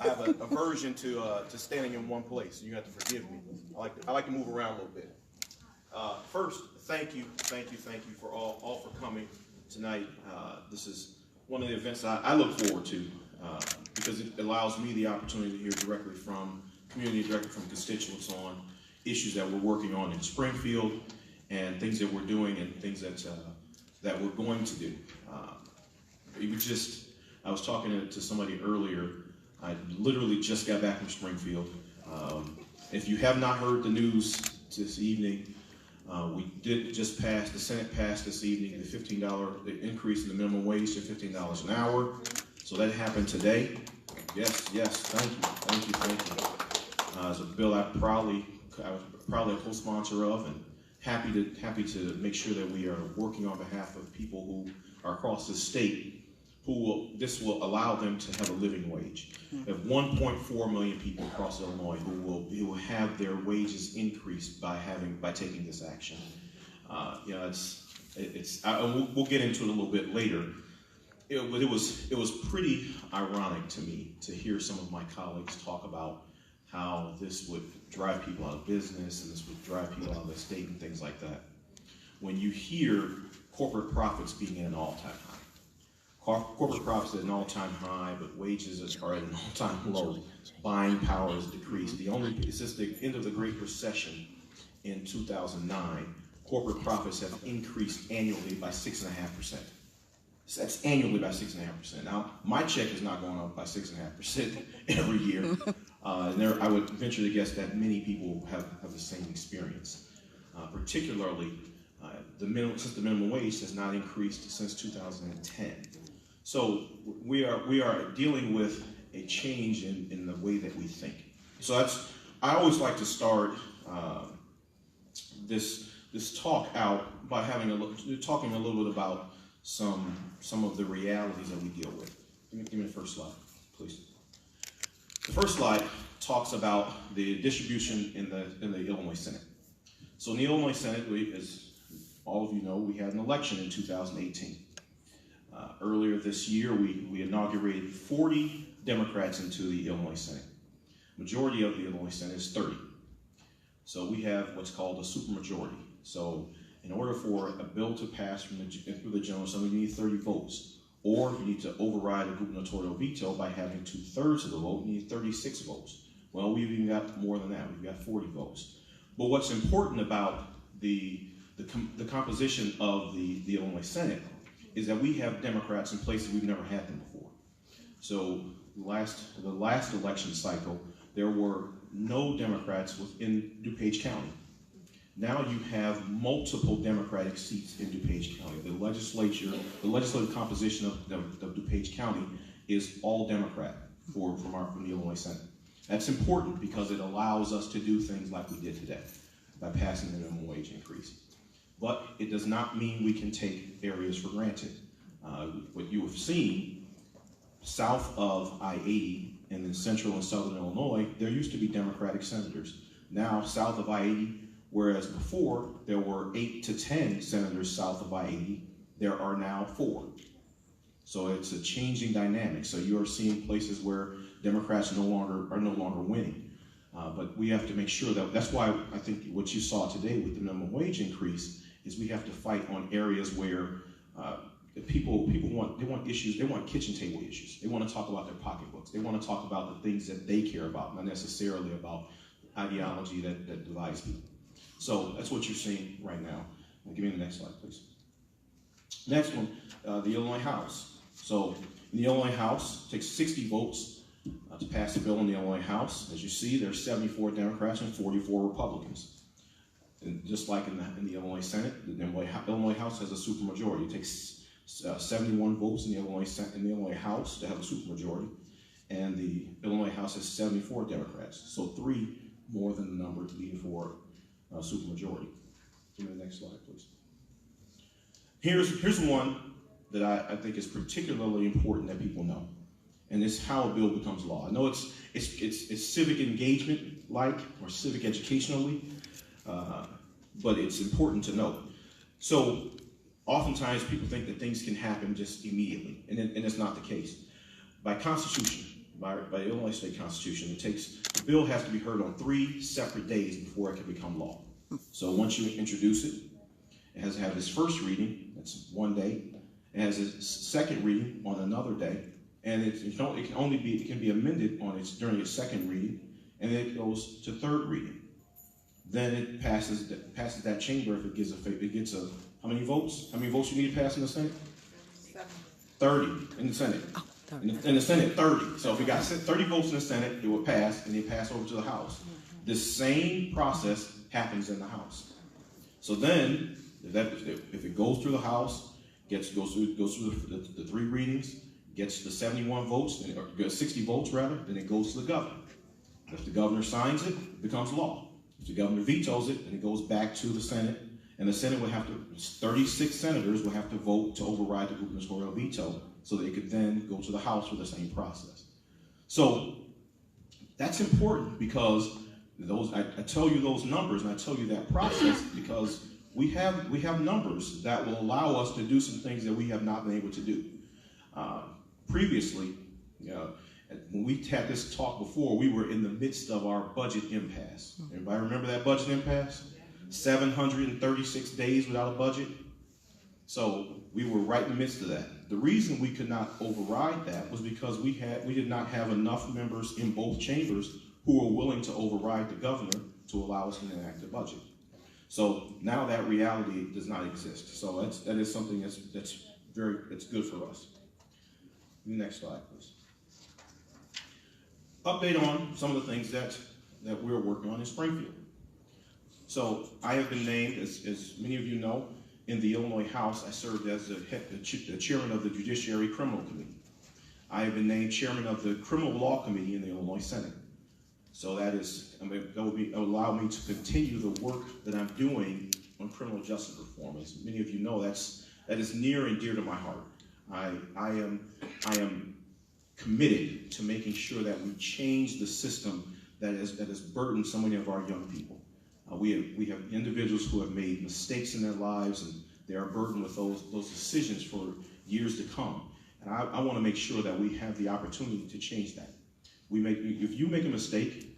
I have a aversion to standing in one place. You have to forgive me. I like to move around a little bit. First, thank you for all for coming tonight. This is one of the events I look forward to because it allows me the opportunity to hear directly from community, directly from constituents on issues that we're working on in Springfield and things that we're doing and things that we're going to do. I was talking to somebody earlier. I literally just got back from Springfield. If you have not heard the news this evening, we did just pass, the Senate passed this evening the $15 increase in the minimum wage to $15 an hour. So that happened today. Yes, thank you. It's a bill I was proudly a co-sponsor of, and happy to make sure that we are working on behalf of people who are across the state this will allow them to have a living wage. We have 1.4 million people across Illinois who will have their wages increased by taking this action. We'll get into it a little bit later. But it was pretty ironic to me to hear some of my colleagues talk about how this would drive people out of business and this would drive people out of the state and things like that. When you hear corporate profits being at an all-time high, corporate profits at an all-time high, but wages are at an all-time low. Buying power has decreased. Since the end of the Great Recession in 2009, corporate profits have increased annually by 6.5%. That's annually by 6.5%. Now, my check is not going up by 6.5% every year. I would venture to guess that many people have the same experience. Particularly, since the minimum wage has not increased since 2010. So we are dealing with a change in the way that we think. So I always like to start this talk out by talking a little bit about some of the realities that we deal with. Give me the first slide, please. The first slide talks about the distribution in the Illinois Senate. So in the Illinois Senate, as all of you know, we had an election in 2018. Earlier this year, we inaugurated 40 Democrats into the Illinois Senate. Majority of the Illinois Senate is 30. So we have what's called a supermajority. So in order for a bill to pass through the General Assembly, you need 30 votes. Or if you need to override a gubernatorial veto by having 2/3 of the vote, you need 36 votes. Well, we've even got more than that. We've got 40 votes. But what's important about the composition of the Illinois Senate is that we have Democrats in places we've never had them before. So the last election cycle, there were no Democrats within DuPage County. Now you have multiple Democratic seats in DuPage County. The legislative composition of DuPage County is all Democrat from the Illinois Senate. That's important because it allows us to do things like we did today by passing the minimum wage increase. But it does not mean we can take areas for granted. What you have seen south of I-80 and in central and southern Illinois, there used to be Democratic senators. Now south of I-80, whereas before there were 8 to 10 senators south of I-80, there are now 4. So it's a changing dynamic. So you are seeing places where Democrats are no longer winning. But we have to make sure that's why I think what you saw today with the minimum wage increase is we have to fight on areas where people want issues, they want kitchen table issues. They want to talk about their pocketbooks. They want to talk about the things that they care about, not necessarily about ideology that divides people. So that's what you're seeing right now. Give me the next slide, please. Next one, the Illinois House. So in the Illinois House, it takes 60 votes to pass the bill in the Illinois House. As you see, there's 74 Democrats and 44 Republicans. And just like in the Illinois Senate, the Illinois House has a supermajority. It takes 71 votes in the Illinois House to have a supermajority, and the Illinois House has 74 Democrats. So 3 more than the number needed for a supermajority. Give me the next slide, please. Here's one that I think is particularly important that people know, and it's how a bill becomes law. I know it's civic engagement or civic educationally. But it's important to know. So oftentimes people think that things can happen just immediately, and it's not the case. By Constitution, by the Illinois State Constitution, the bill has to be heard on 3 separate days before it can become law. So once you introduce it, it has to have its first reading, that's 1 day. It has its second reading on another day, and it can be amended during its second reading, and then it goes to third reading. Then it passes that chamber if it gets how many votes? How many votes you need to pass in the Senate? 30 in the Senate. Oh, 30. In the Senate, 30. So if we got 30 votes in the Senate, it would pass, and they pass over to the House. The same process happens in the House. So then, if it goes through the House, goes through the 3 readings, gets the 71 votes, or 60 votes rather, then it goes to the governor. If the governor signs it, it becomes law. If the governor vetoes it, then it goes back to the Senate, and the Senate would have to, 36 senators will have to vote to override the gubernatorial veto, so that it could then go to the House for the same process. So that's important because I tell you those numbers and I tell you that process because we have numbers that will allow us to do some things that we have not been able to do. Previously, when we had this talk before, we were in the midst of our budget impasse. Everybody remember that budget impasse? 736 days without a budget. So we were right in the midst of that. The reason we could not override that was because we did not have enough members in both chambers who were willing to override the governor to allow us to enact the budget. So now that reality does not exist. So that is something that's good for us. Next slide, please. Update on some of the things that we're working on in Springfield. So I have been named, as many of you know, in the Illinois House. I served as the chairman of the Judiciary Criminal Committee. I have been named chairman of the Criminal Law Committee in the Illinois Senate. So that will allow me to continue the work that I'm doing on criminal justice reform. As many of you know, that is near and dear to my heart. I am committed to making sure that we change the system that has burdened so many of our young people. We have individuals who have made mistakes in their lives, and they are burdened with those decisions for years to come. And I want to make sure that we have the opportunity to change that. If you make a mistake,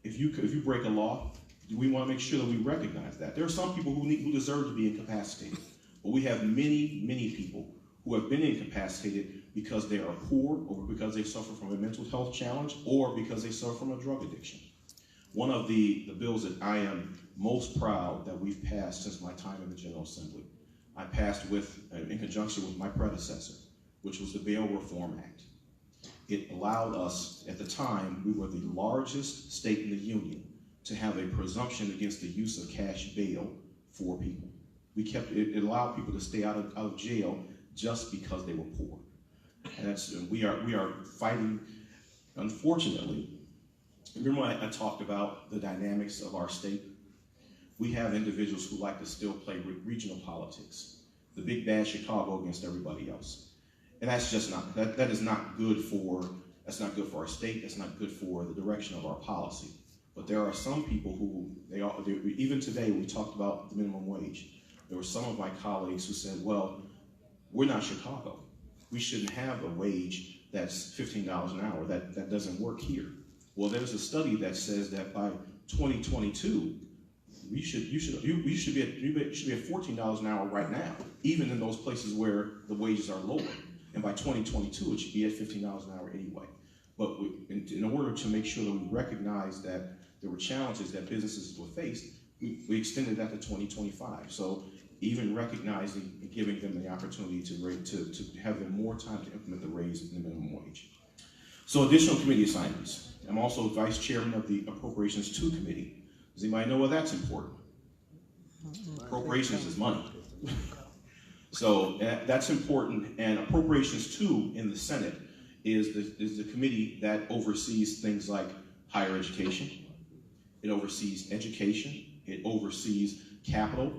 if you break a law, we want to make sure that we recognize that. There are some people who deserve to be incapacitated, but we have many people who have been incapacitated because they are poor, or because they suffer from a mental health challenge, or because they suffer from a drug addiction. One of the bills that I am most proud that we've passed since my time in the General Assembly, I passed in conjunction with my predecessor, which was the Bail Reform Act. It allowed us, at the time, we were the largest state in the union to have a presumption against the use of cash bail for people. It allowed people to stay out of jail just because they were poor. And we are fighting, unfortunately. Remember when I talked about the dynamics of our state? We have individuals who like to still play regional politics, the big bad Chicago against everybody else. And that's just not, that is not good that's not good for our state, that's not good for the direction of our policy. But there are some people who, even today we talked about the minimum wage. There were some of my colleagues who said, well, we're not Chicago. We shouldn't have a wage that's $15 an hour. That doesn't work here. Well, there's a study that says that by 2022, you should be at $14 an hour right now, even in those places where the wages are lower. And by 2022, it should be at $15 an hour anyway. But in order to make sure that we recognize that there were challenges that businesses were faced, we extended that to 2025. So even recognizing and giving them the opportunity to have them more time to implement the raise in the minimum wage. So additional committee assignments. I'm also vice chairman of the Appropriations 2 committee. Does anybody know why that's important? Appropriations is money. So that's important, and Appropriations 2 in the Senate is the committee that oversees things like higher education. It oversees education. It oversees capital.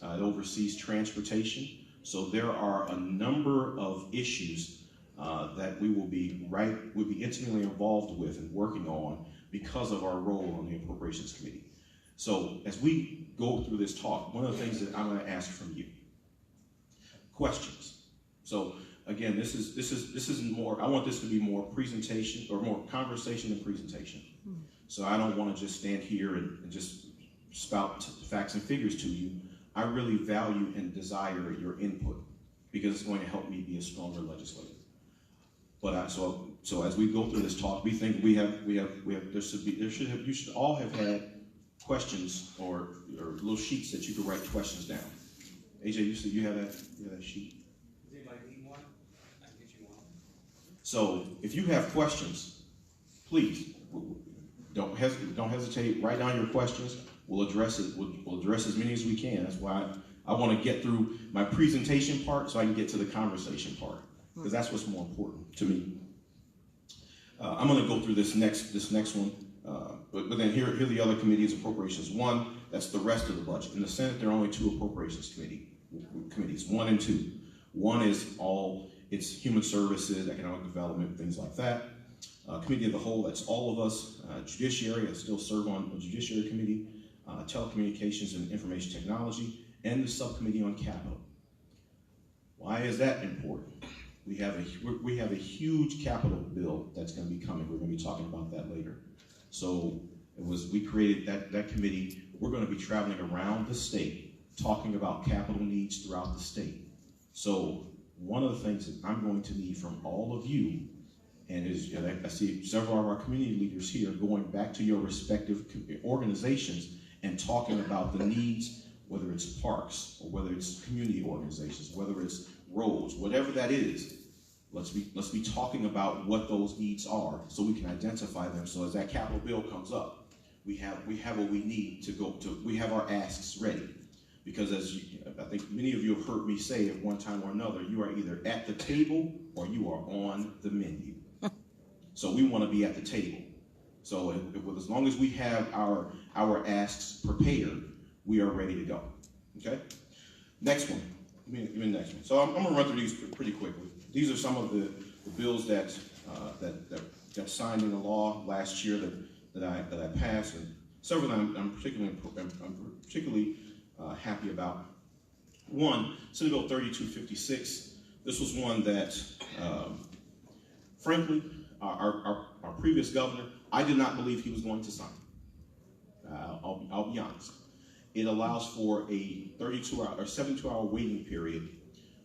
It oversees transportation. So there are a number of issues that we will be intimately involved with and working on because of our role on the Appropriations Committee. So as we go through this talk, one of the things that I'm going to ask from you, questions. So again, this is more. I want this to be more presentation or more conversation than presentation. So I don't want to just stand here and just spout facts and figures to you. I really value and desire your input because it's going to help me be a stronger legislator. But so as we go through this talk, we think you should all have had questions or little sheets that you could write questions down. AJ, you said you have that sheet. Does anybody need one? I can get you one. So if you have questions, please don't hesitate. Write down your questions. We'll address it. We'll address as many as we can. That's why I want to get through my presentation part so I can get to the conversation part, because that's what's more important to me. I'm going to go through this next one, but then here are the other committees: appropriations 1. That's the rest of the budget. In the Senate, there are only 2 appropriations committees, 1 and 2. 1 is it's human services, economic development, things like that. Committee of the whole, that's all of us. Judiciary, I still serve on the Judiciary Committee. Telecommunications and information technology, and the subcommittee on capital. Why is that important? We have a huge capital bill that's going to be coming. We're going to be talking about that later. So we created that committee. We're going to be traveling around the state talking about capital needs throughout the state. So one of the things that I'm going to need from all of you, and I see several of our community leaders here going back to your respective organizations and talking about the needs, whether it's parks or whether it's community organizations, whether it's roads, whatever that is. Let's be talking about what those needs are so we can identify them. So as that capital bill comes up, we have what we need to go to. We have our asks ready, because I think many of you have heard me say at one time or another, you are either at the table or you are on the menu. So we want to be at the table. So as long as we have our asks prepared, we are ready to go. Okay? Next one. Give me the next one. So I'm going to run through these pretty quickly. These are some of the bills that got signed into law last year that I passed, and several of them I'm particularly happy about. One, Senate Bill 3256. This was one that, frankly, our previous governor, I did not believe he was going to sign. I'll be honest. It allows for a 32-hour or 72-hour waiting period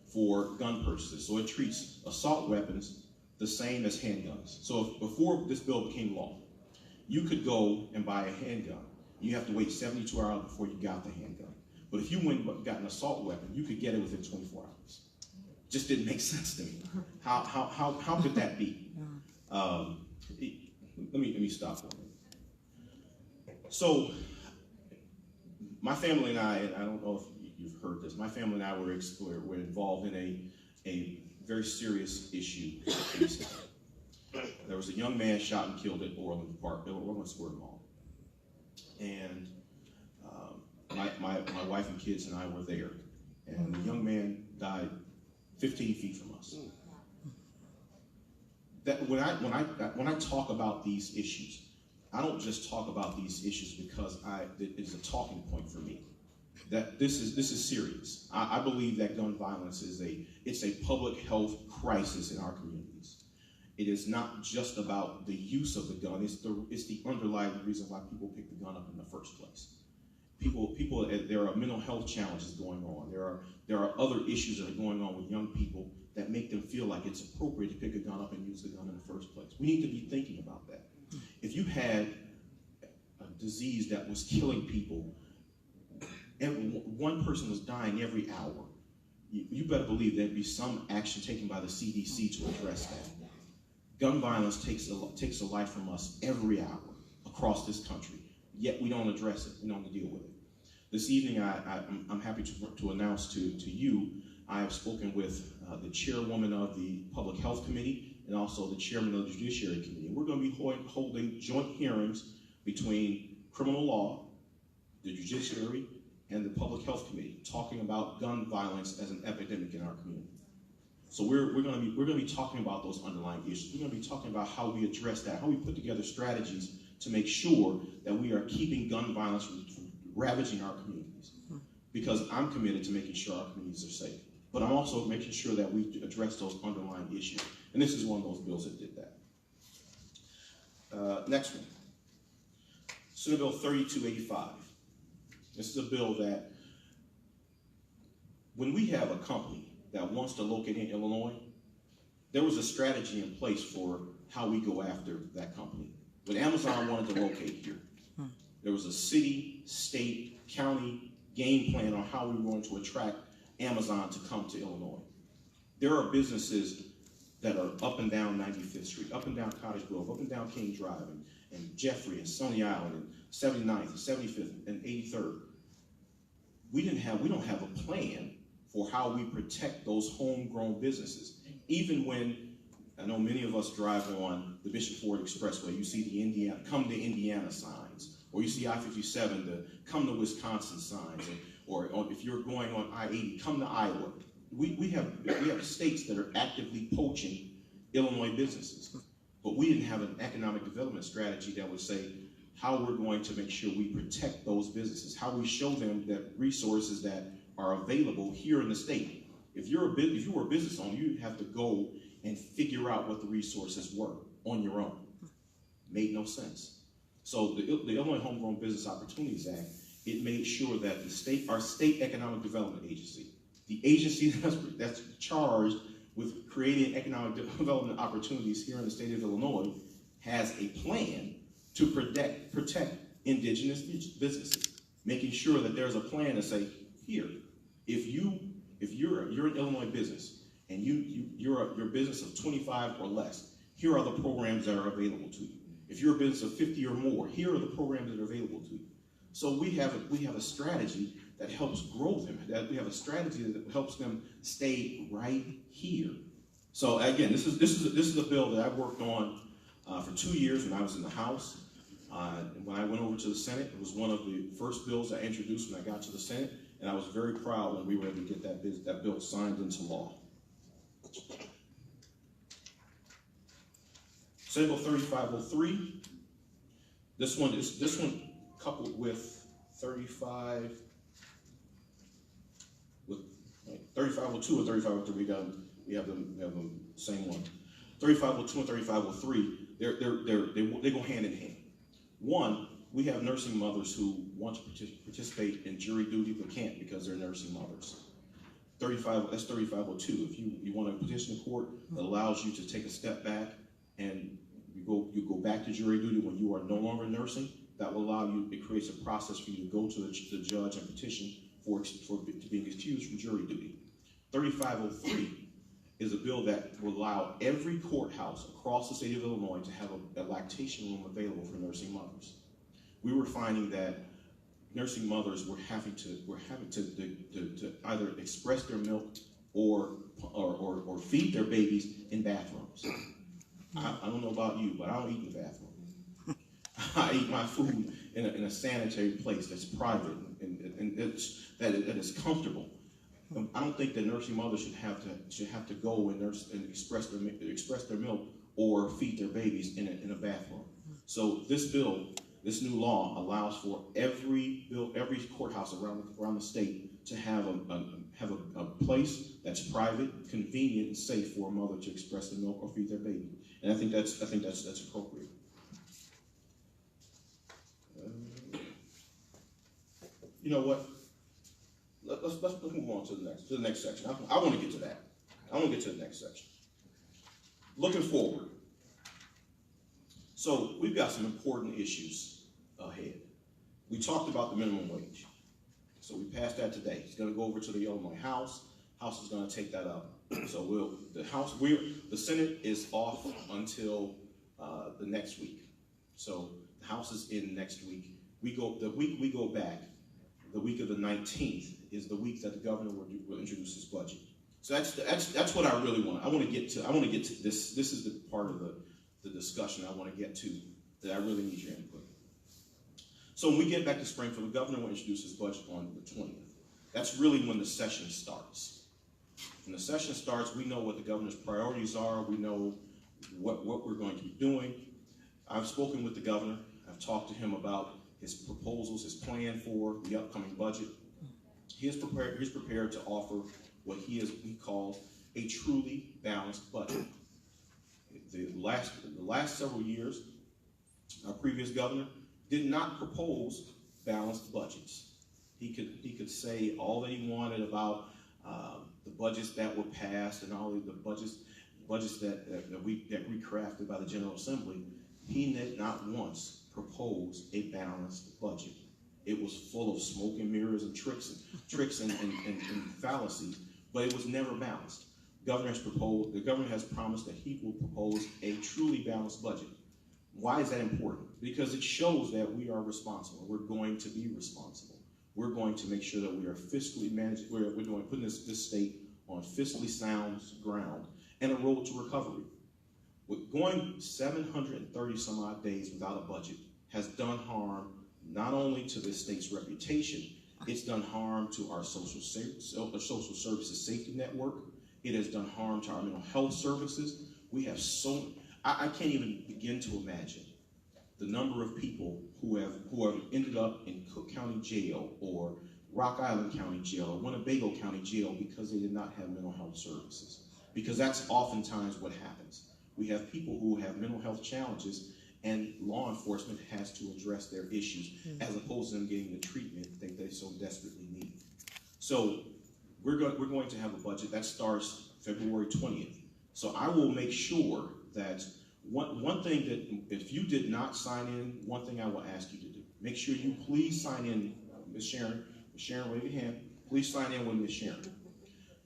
for gun purchases. So it treats assault weapons the same as handguns. So before this bill became law, you could go and buy a handgun. You have to wait 72 hours before you got the handgun. But if you went and got an assault weapon, you could get it within 24 hours. Just didn't make sense to me. How could that be? Let me stop for a minute. So my family and I don't know if you've heard this, my family and I were involved in a very serious issue. There was a young man shot and killed at Orland Square Mall. And my wife and kids and I were there. And the young man died 15 feet from us. That when I talk about these issues, I don't just talk about these issues because it is a talking point for me. That this is serious. I believe that gun violence it's a public health crisis in our communities. It is not just about the use of the gun. It's the underlying reason why people pick the gun up in the first place. There are mental health challenges going on. There are other issues that are going on with young people that make them feel like it's appropriate to pick a gun up and use the gun in the first place. We need to be thinking about that. If you had a disease that was killing people, one person was dying every hour, you better believe there'd be some action taken by the CDC to address that. Gun violence takes a life from us every hour across this country, yet we don't address it. We don't deal with it. This evening, I'm happy to announce to you, I have spoken with the chairwoman of the Public Health Committee and also the chairman of the Judiciary Committee. We're going to be holding joint hearings between criminal law, the Judiciary, and the Public Health Committee, talking about gun violence as an epidemic in our community. So we're going to be talking about those underlying issues. We're going to be talking about how we address that, how we put together strategies to make sure that we are keeping gun violence from ravaging our communities. Because I'm committed to making sure our communities are safe. but I'm also making sure that we address those underlying issues. And this is one of those bills that did that. Next one, Senate Bill 3285. This is a bill that when we have a company that wants to locate in Illinois, there was a strategy in place for how we go after that company. When Amazon wanted to locate here, there was a city, state, county game plan on how we were going to attract Amazon to come to Illinois. There are businesses that are up and down 95th Street, up and down Cottage Grove, up and down King Drive, and Jeffrey, and Stony Island, and 79th, and 75th, and 83rd. We don't have a plan for how we protect those homegrown businesses. Even when, I know many of us drive on the Bishop Ford Expressway, you see the come to Indiana signs, or you see I-57, the come to Wisconsin signs, or if you're going on I-80, come to Iowa. We have states that are actively poaching Illinois businesses, but we didn't have an economic development strategy that would say how we're going to make sure we protect those businesses, how we show them that resources that are available here in the state. If you were a business owner, you'd have to go and figure out what the resources were on your own. Made no sense. So the Illinois Homegrown Business Opportunities Act, it made sure that our state economic development agency, the agency that's charged with creating economic development opportunities here in the state of Illinois, has a plan to protect indigenous businesses, making sure that there's a plan to say, here, if you're an Illinois business and you're a business of 25 or less, here are the programs that are available to you. If you're a business of 50 or more, here are the programs that are available to you. So we have a strategy that helps grow them, that we have a strategy that helps them stay right here. So again, this is a bill that I worked on for 2 years when I was in the House. And when I went over to the Senate, it was one of the first bills I introduced when I got to the Senate, and I was very proud when we were able to get that bill signed into law. Senate Bill 3503. This one coupled with 3502 and 3503. We have the same one. 3502 and 3503. They go hand in hand. One, we have nursing mothers who want to participate in jury duty but can't because they're nursing mothers. That's 3502. If you want to petition the court, that allows you to take a step back and you go back to jury duty when you are no longer nursing. That will allow you. It creates a process for you to go to the judge and petition for being excused from jury duty. 3503 is a bill that will allow every courthouse across the state of Illinois to have a lactation room available for nursing mothers. We were finding that nursing mothers were having to either express their milk or feed their babies in bathrooms. I don't know about you, but I don't eat in the bathroom. I eat my food in a sanitary place that's private and that is comfortable. I don't think that nursing mothers should have to go and express their milk or feed their babies in a bathroom. So this new law allows for every courthouse around the state to have a place that's private, convenient, and safe for a mother to express their milk or feed their baby. And I think that's appropriate. You know what? Let's move on to the next section. I want to get to that. I want to get to the next section. Looking forward. So we've got some important issues ahead. We talked about the minimum wage. So we passed that today. It's going to go over to the Illinois House. House is going to take that up. So the Senate is off until the next week. So the House is in next week. The week we go back, the week of the 19th is the week that the governor will introduce his budget. So that's what I really want. I want to get to this. This is the part of the discussion I want to get to that I really need your input. So when we get back to Springfield, the governor will introduce his budget on the 20th. That's really when the session starts. When the session starts, we know what the governor's priorities are. We know what we're going to be doing. I've spoken with the governor. I've talked to him about his proposals, his plan for the upcoming budget. He is prepared to offer what he calls a truly balanced budget. The last several years, our previous governor did not propose balanced budgets. He could say all that he wanted about the budgets that were passed and all of the budgets that we crafted by the General Assembly. He did not once propose a balanced budget. It was full of smoke and mirrors and tricks and fallacies, but it was never balanced. The governor has promised that he will propose a truly balanced budget. Why is that important? Because it shows that we are responsible. We're going to be responsible. We're going to make sure that we are fiscally managed. We're putting this state on fiscally sound ground and a road to recovery. With going 730 some odd days without a budget has done harm not only to the state's reputation, it's done harm to our social services safety network. It has done harm to our mental health services. We have I can't even begin to imagine the number of people who have ended up in Cook County Jail or Rock Island County Jail or Winnebago County Jail because they did not have mental health services. Because that's oftentimes what happens. We have people who have mental health challenges and law enforcement has to address their issues as opposed to them getting the treatment that they so desperately need. So we're going to have a budget that starts February 20th. So I will make sure that one thing that if you did not sign in, one thing I will ask you to do, make sure you please sign in, Ms. Sharon. Ms. Sharon, wave your hand. Please sign in with Ms. Sharon.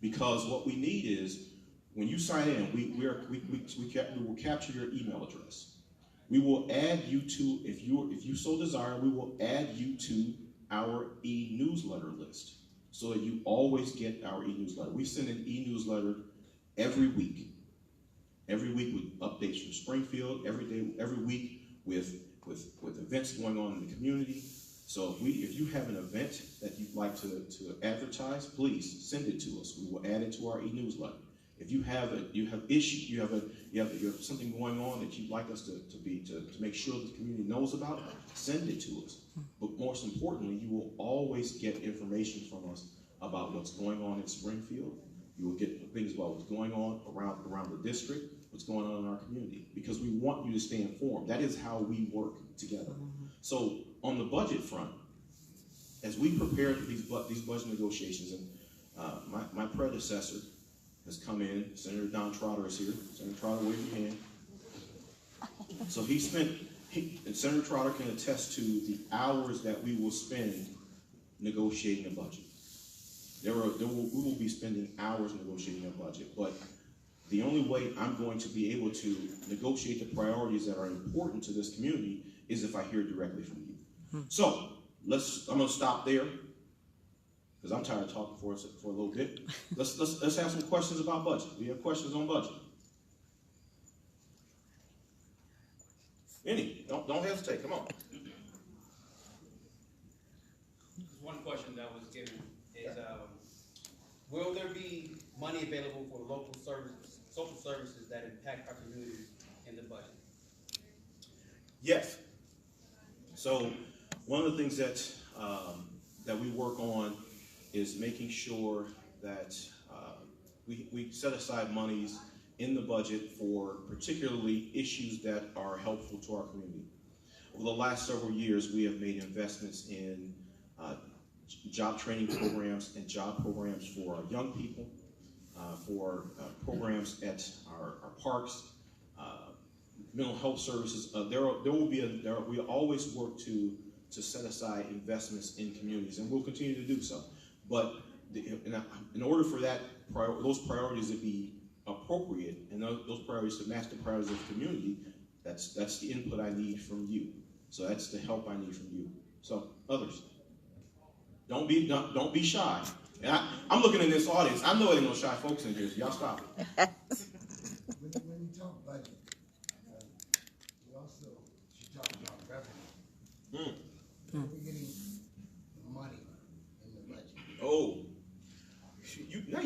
Because what we need is, when you sign in, we will capture your email address. We will add you to, if you so desire, we will add you to our e-newsletter list so that you always get our e-newsletter. We send an e-newsletter every week. Every week with updates from Springfield, every week with events going on in the community. So if you have an event that you'd like to advertise, please send it to us. We will add it to our e-newsletter. If you have something going on that you'd like us to make sure the community knows about, send it to us. But most importantly, you will always get information from us about what's going on in Springfield. You will get things about what's going on around the district, what's going on in our community, because we want you to stay informed. That is how we work together. So on the budget front, as we prepare for these budget negotiations, and my predecessor has come in, Senator Don Trotter is here. Senator Trotter, wave your hand. So and Senator Trotter can attest to the hours that we will spend negotiating a budget. We will be spending hours negotiating a budget, but the only way I'm going to be able to negotiate the priorities that are important to this community is if I hear directly from you. So I'm going to stop there because I'm tired of talking for a little bit. Let's have some questions about budget. We have questions on budget. Any? Don't hesitate. Come on. One question that was given is, will there be money available for local services, social services that impact our communities in the budget? Yes. So one of the things that we work on is making sure that we set aside monies in the budget for particularly issues that are helpful to our community. Over the last several years, we have made investments in job training programs and job programs for our young people, for programs at our parks, mental health services. We always work to set aside investments in communities, and we'll continue to do so. But in order for those priorities to be appropriate and those priorities to match the priorities of the community, that's the input I need from you. So that's the help I need from you. So others, don't be shy. And I'm looking in this audience. I know there ain't no shy folks in here, so y'all stop it. When you talk budget, you also should talk about revenue. We're getting money in the budget. Oh, now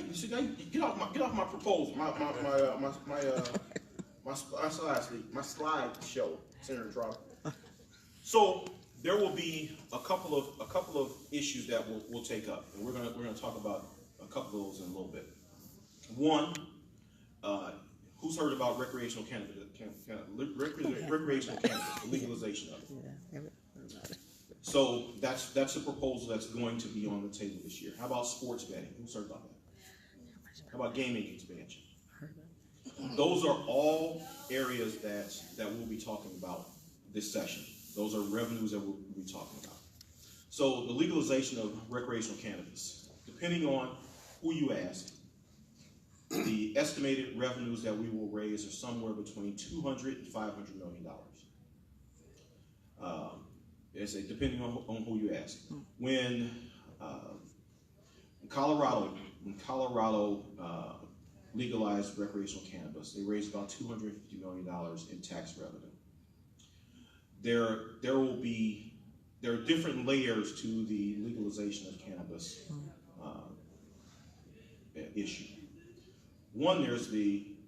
get off my proposal, my slide show, Senator Trotter. So there will be a couple of issues that we'll take up, and we're gonna talk about a a couple of those in a little bit. One, who's heard about recreational cannabis, recreational cannabis, the legalization of it? Yeah, every- about it. So that's a proposal that's going to be on the table this year. How about sports betting? Who's heard about that? How about gaming expansion? Those are all areas that we'll be talking about this session. Those are revenues that we'll be talking about. So the legalization of recreational cannabis, depending on who you ask, the estimated revenues that we will raise are somewhere between $200 and $500 million. Depending on who you ask. When Colorado legalized recreational cannabis, they raised about $250 million in tax revenue. There are different layers to the legalization of cannabis issue. One,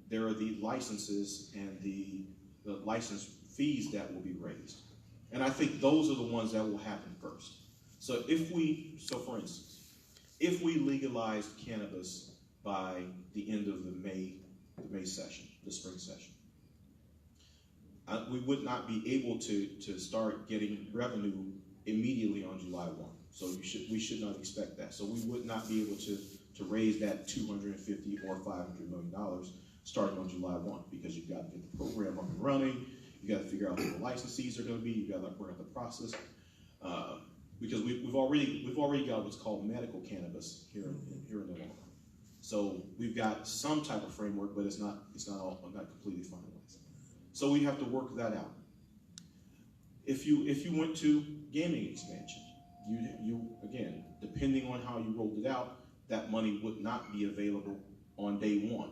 there are the licenses and the license fees that will be raised. And I think those are the ones that will happen first. So for instance, if we legalized cannabis by the end of the May session, the spring session, we would not be able to start getting revenue immediately on July 1. So we should not expect that. So we would not be able to raise that $250 or $500 million starting on July 1, because you've got to get the program up and running. You got to figure out who the licensees are going to be. You got to work out the process, because we've already got what's called medical cannabis here in Illinois. So we've got some type of framework, but it's not completely finalized. So we have to work that out. If you went to gaming expansion, you again, depending on how you rolled it out, that money would not be available on day one.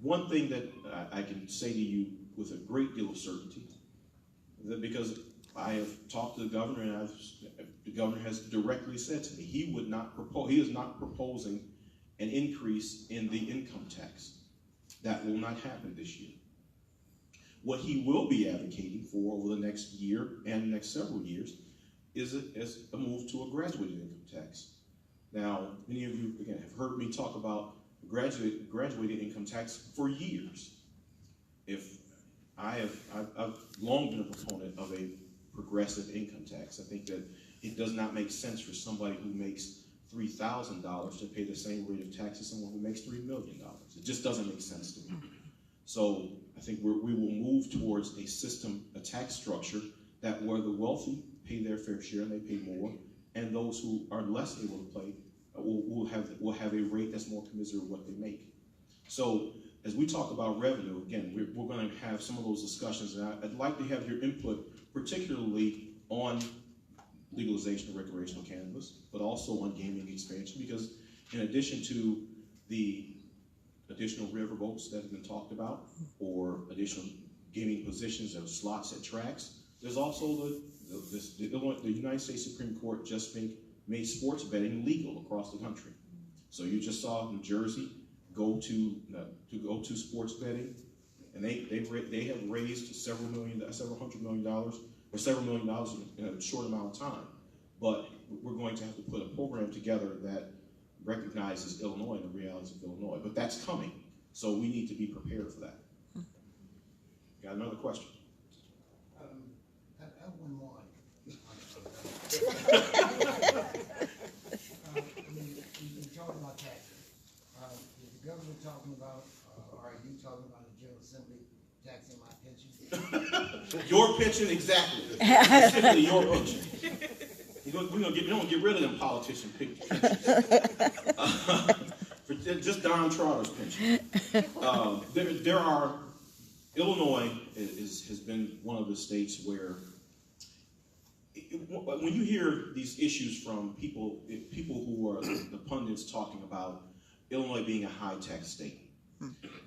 One thing that I can say to you with a great deal of certainty, that because I have talked to the governor, and the governor has directly said to me he is not proposing an increase in the income tax. That will not happen this year. What he will be advocating for over the next year and the next several years is a move to a graduated income tax. Now, many of you, again, have heard me talk about graduated income tax for years. I've long been a proponent of a progressive income tax. I think that it does not make sense for somebody who makes $3,000 to pay the same rate of tax as someone who makes $3 million. It just doesn't make sense to me. So I think we will move towards a tax structure that where the wealthy pay their fair share and they pay more, and those who are less able to pay will have a rate that's more commensurate with what they make. So as we talk about revenue, again, we're going to have some of those discussions, and I'd like to have your input, particularly on legalization of recreational cannabis, but also on gaming expansion, because in addition to the additional riverboats that have been talked about, or additional gaming positions of slots at tracks, there's also the United States Supreme Court just made sports betting legal across the country. So you just saw New Jersey go to sports betting, and they have raised several $100 million, or several $1 million in a short amount of time. But we're going to have to put a program together that recognizes Illinois and the realities of Illinois. But that's coming, so we need to be prepared for that. Got another question? I have one more. You're talking about taxes. Is the government talking about, or are you talking about the General Assembly taxing my pension? Your pension, exactly. Specifically your pension. We don't get rid of them politician pensions. For just Don Trotter's pension. Illinois has been one of the states where, when you hear these issues from people who are the pundits talking about Illinois being a high-tax state,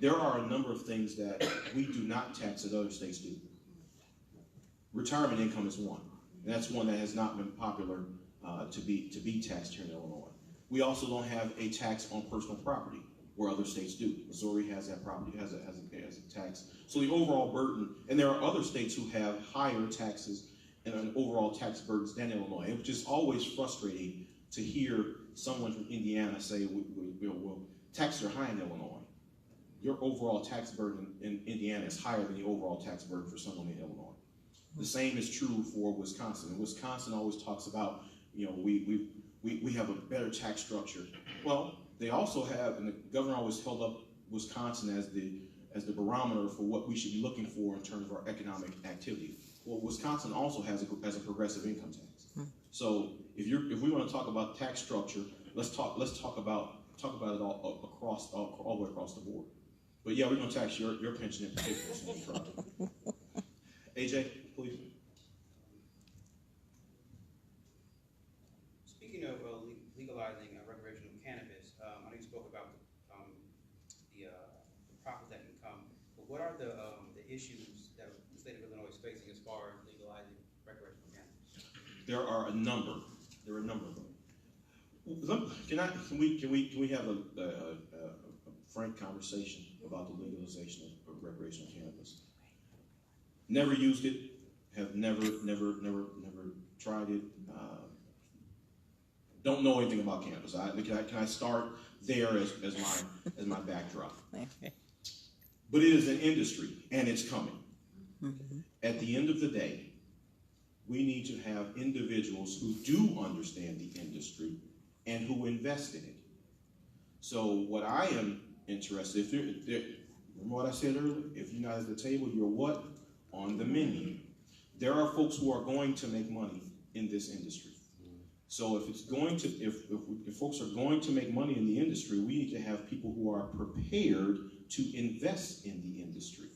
there are a number of things that we do not tax that other states do. Retirement income is one, and that's one that has not been popular to be taxed here in Illinois. We also don't have a tax on personal property, where other states do. Missouri has that property, has a tax. So the overall burden, and there are other states who have higher taxes and an overall tax burdens than Illinois, which is always frustrating to hear someone from Indiana say, well, taxes are high in Illinois. Your overall tax burden in Indiana is higher than the overall tax burden for someone in Illinois. The same is true for Wisconsin. And Wisconsin always talks about, we have a better tax structure. Well, they also have, and the governor always held up Wisconsin as the barometer for what we should be looking for in terms of our economic activity. Well, Wisconsin also has a progressive income tax. So if we want to talk about tax structure, let's talk about it all the way across the board. But yeah, we're going to tax your pension in particular. AJ, please. Speaking of legalizing recreational cannabis, I know you spoke about the profits that can come, but what are the issues that the state of Illinois is facing as far as legalizing recreational cannabis? There are a number of them. Can we have a frank conversation about the legalization of recreational cannabis? Never used it. Have never tried it. Don't know anything about cannabis. Can I start there as my backdrop? But it is an industry, and it's coming. At the end of the day, we need to have individuals who do understand the industry and who invest in it. So what I am interested, remember what I said earlier? If you're not at the table, you're what? On the menu. There are folks who are going to make money in this industry. So if folks are going to make money in the industry, we need to have people who are prepared to invest in the industry.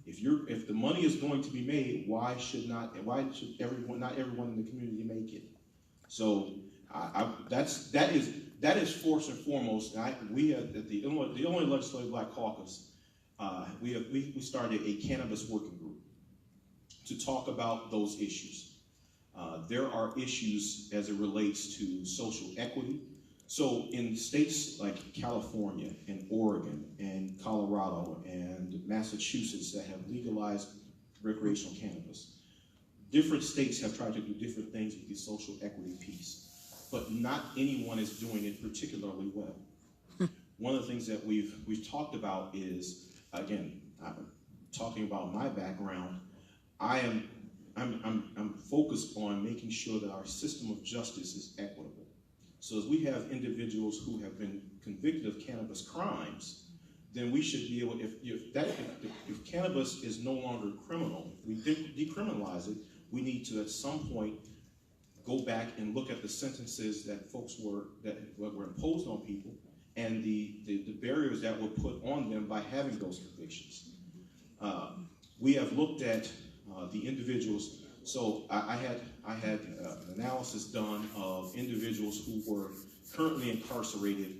If the money is going to be made, why should not everyone in the community make it? So that is first and foremost. We at the Illinois Legislative Black Caucus, we started a cannabis working group to talk about those issues. There are issues as it relates to social equity. So in states like California and Oregon and Colorado and Massachusetts that have legalized recreational cannabis, different states have tried to do different things with the social equity piece, but not anyone is doing it particularly well. One of the things that we've talked about is, again, talking about my background, I'm focused on making sure that our system of justice is equitable. So as we have individuals who have been convicted of cannabis crimes, then we should be able, if cannabis is no longer criminal, if we decriminalize it, we need to at some point go back and look at the sentences that were imposed on people and the barriers that were put on them by having those convictions. We have looked at the individuals. So I had an analysis done of individuals who were currently incarcerated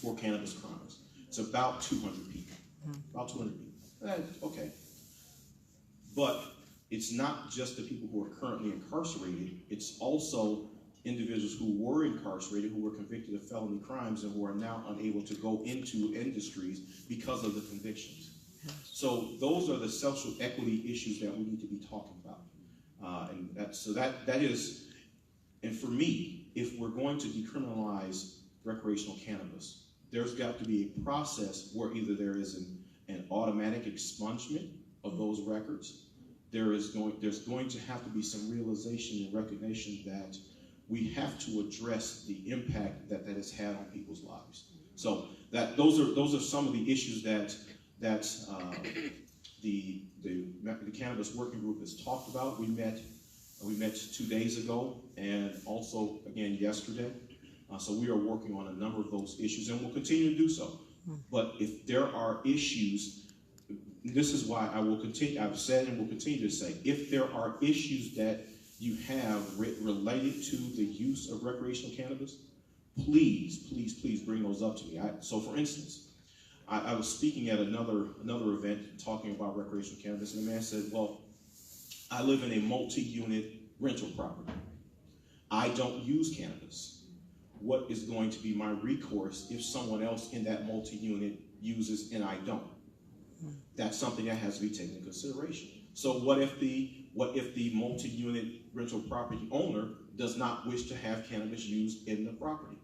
for cannabis crimes. It's about 200 people. About 200 people. Okay. But it's not just the people who are currently incarcerated. It's also individuals who were incarcerated, who were convicted of felony crimes, and who are now unable to go into industries because of the convictions. So those are the social equity issues that we need to be talking about. That is, and for me, if we're going to decriminalize recreational cannabis, there's got to be a process where either there is an automatic expungement of those records. There's going to have to be some realization and recognition that we have to address the impact that has had on people's lives. So those are some of the issues that the Cannabis Working Group has talked about. We met 2 days ago and also again yesterday. So we are working on a number of those issues and we'll continue to do so. But if there are issues, this is why I've said and will continue to say, if there are issues that you have related to the use of recreational cannabis, please bring those up to me. So for instance, I was speaking at another event talking about recreational cannabis, and the man said, well, I live in a multi-unit rental property. I don't use cannabis. What is going to be my recourse if someone else in that multi-unit uses and I don't? That's something that has to be taken into consideration. So what if the what if the multi-unit rental property owner does not wish to have cannabis used in the property?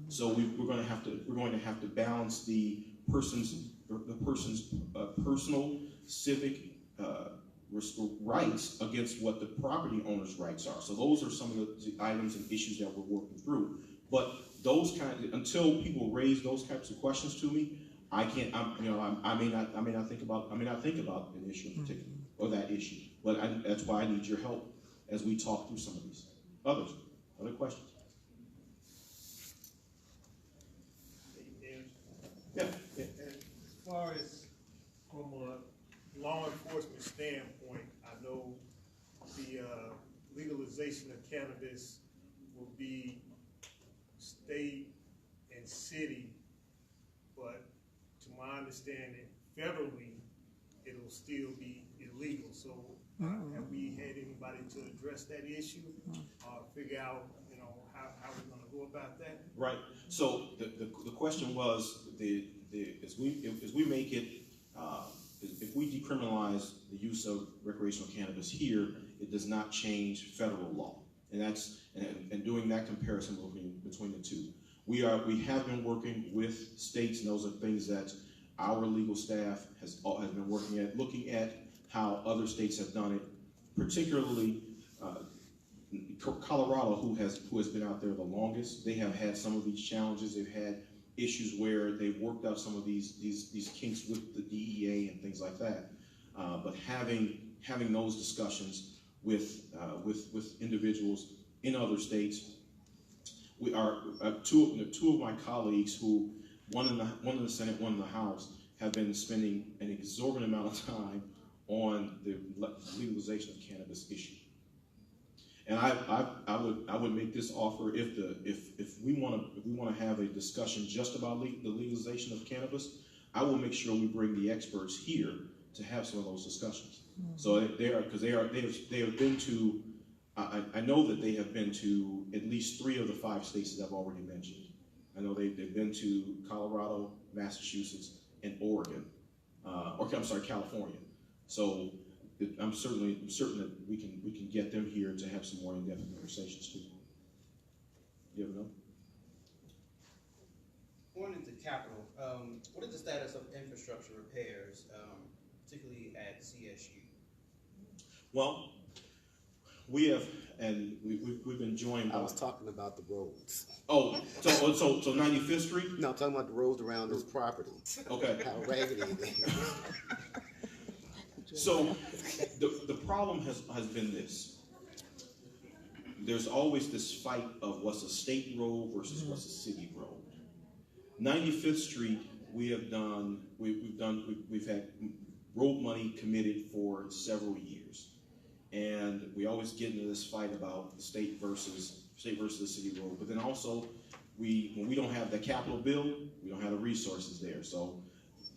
So we're going to have to balance the person's personal civic rights against what the property owner's rights are. So those are some of the items and issues that we're working through. But until people raise those types of questions to me, I can't. I may not think about an issue in particular or that issue. But that's why I need your help as we talk through some of these. Other questions? Yeah. As far as from a law enforcement standpoint, I know the legalization of cannabis will be state and city, but to my understanding, federally, it'll still be illegal. So have we had anybody to address that issue or figure out, how we're gonna go about that? Right. So the question was as we make it if we decriminalize the use of recreational cannabis here, it does not change federal law, and doing that comparison between the two. We have been working with states, and those are things that our legal staff has been working at, looking at how other states have done it, particularly Colorado, who has been out there the longest. They have had some of these challenges. They've had issues where they've worked out some of these kinks with the DEA and things like that. But having those discussions with individuals in other states, we are two of my colleagues, who one in the Senate, one in the House, have been spending an exorbitant amount of time on the legalization of cannabis issue. And I would make this offer: if we want to have a discussion just about the legalization of cannabis, I will make sure we bring the experts here to have some of those discussions. So they have been to. I know that they have been to at least 3 of the 5 states that I've already mentioned. I know they've been to Colorado, Massachusetts, and Oregon, California. So I'm certain that we can get them here to have some more in-depth conversations too. You ever know? Going into capital, what is the status of infrastructure repairs, particularly at CSU? Well, we have, and we've been joined by. I was talking about the roads. Oh, so 95th Street? No, I'm talking about the roads around this property. Okay. How raggedy it is. So the problem has been this. There's always this fight of what's a state road versus what's a city road. 95th Street, we've had road money committed for several years. And we always get into this fight about the state versus the city road. But then also, when we don't have the capital bill, we don't have the resources there. So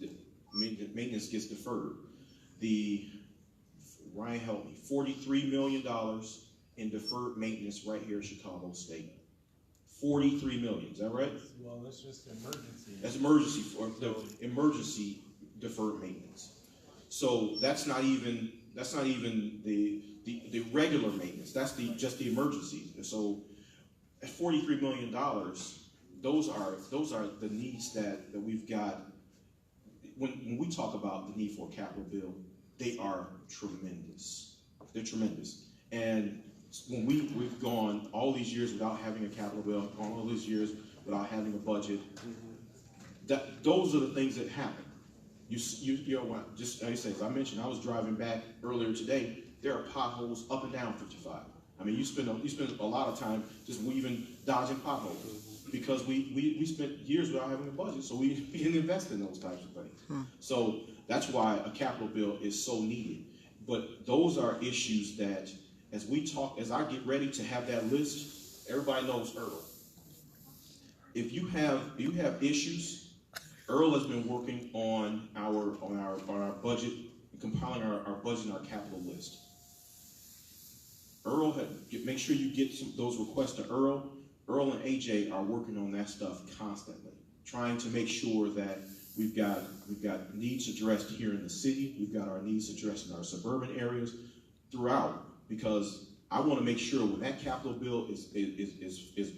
the maintenance gets deferred. Ryan helped me, $43 million in deferred maintenance right here in Chicago State. 43 million, is that right? Well, that's just emergency. That's emergency, or the emergency deferred maintenance. So that's not even the regular maintenance. That's just the emergency. So at $43 million, those are the needs that we've got. When we talk about the need for a capital bill, they are tremendous. They're tremendous. And when we've gone all these years without having a capital bill, all these years without having a budget, those are the things that happen. You know, just like I said, as I mentioned, I was driving back earlier today. There are potholes up and down 55. I mean, you spend a lot of time just weaving, dodging potholes, because we spent years without having a budget, so we didn't invest in those types of things. So that's why a capital bill is so needed. But those are issues that, as I get ready to have that list, everybody knows Earl. If you have issues, Earl has been working on our budget, compiling our budget and our capital list. Earl, make sure you get those requests to Earl. Earl and AJ are working on that stuff constantly, trying to make sure that we've got needs addressed here in the city. We've got our needs addressed in our suburban areas. throughout, because I want to make sure when that capital bill is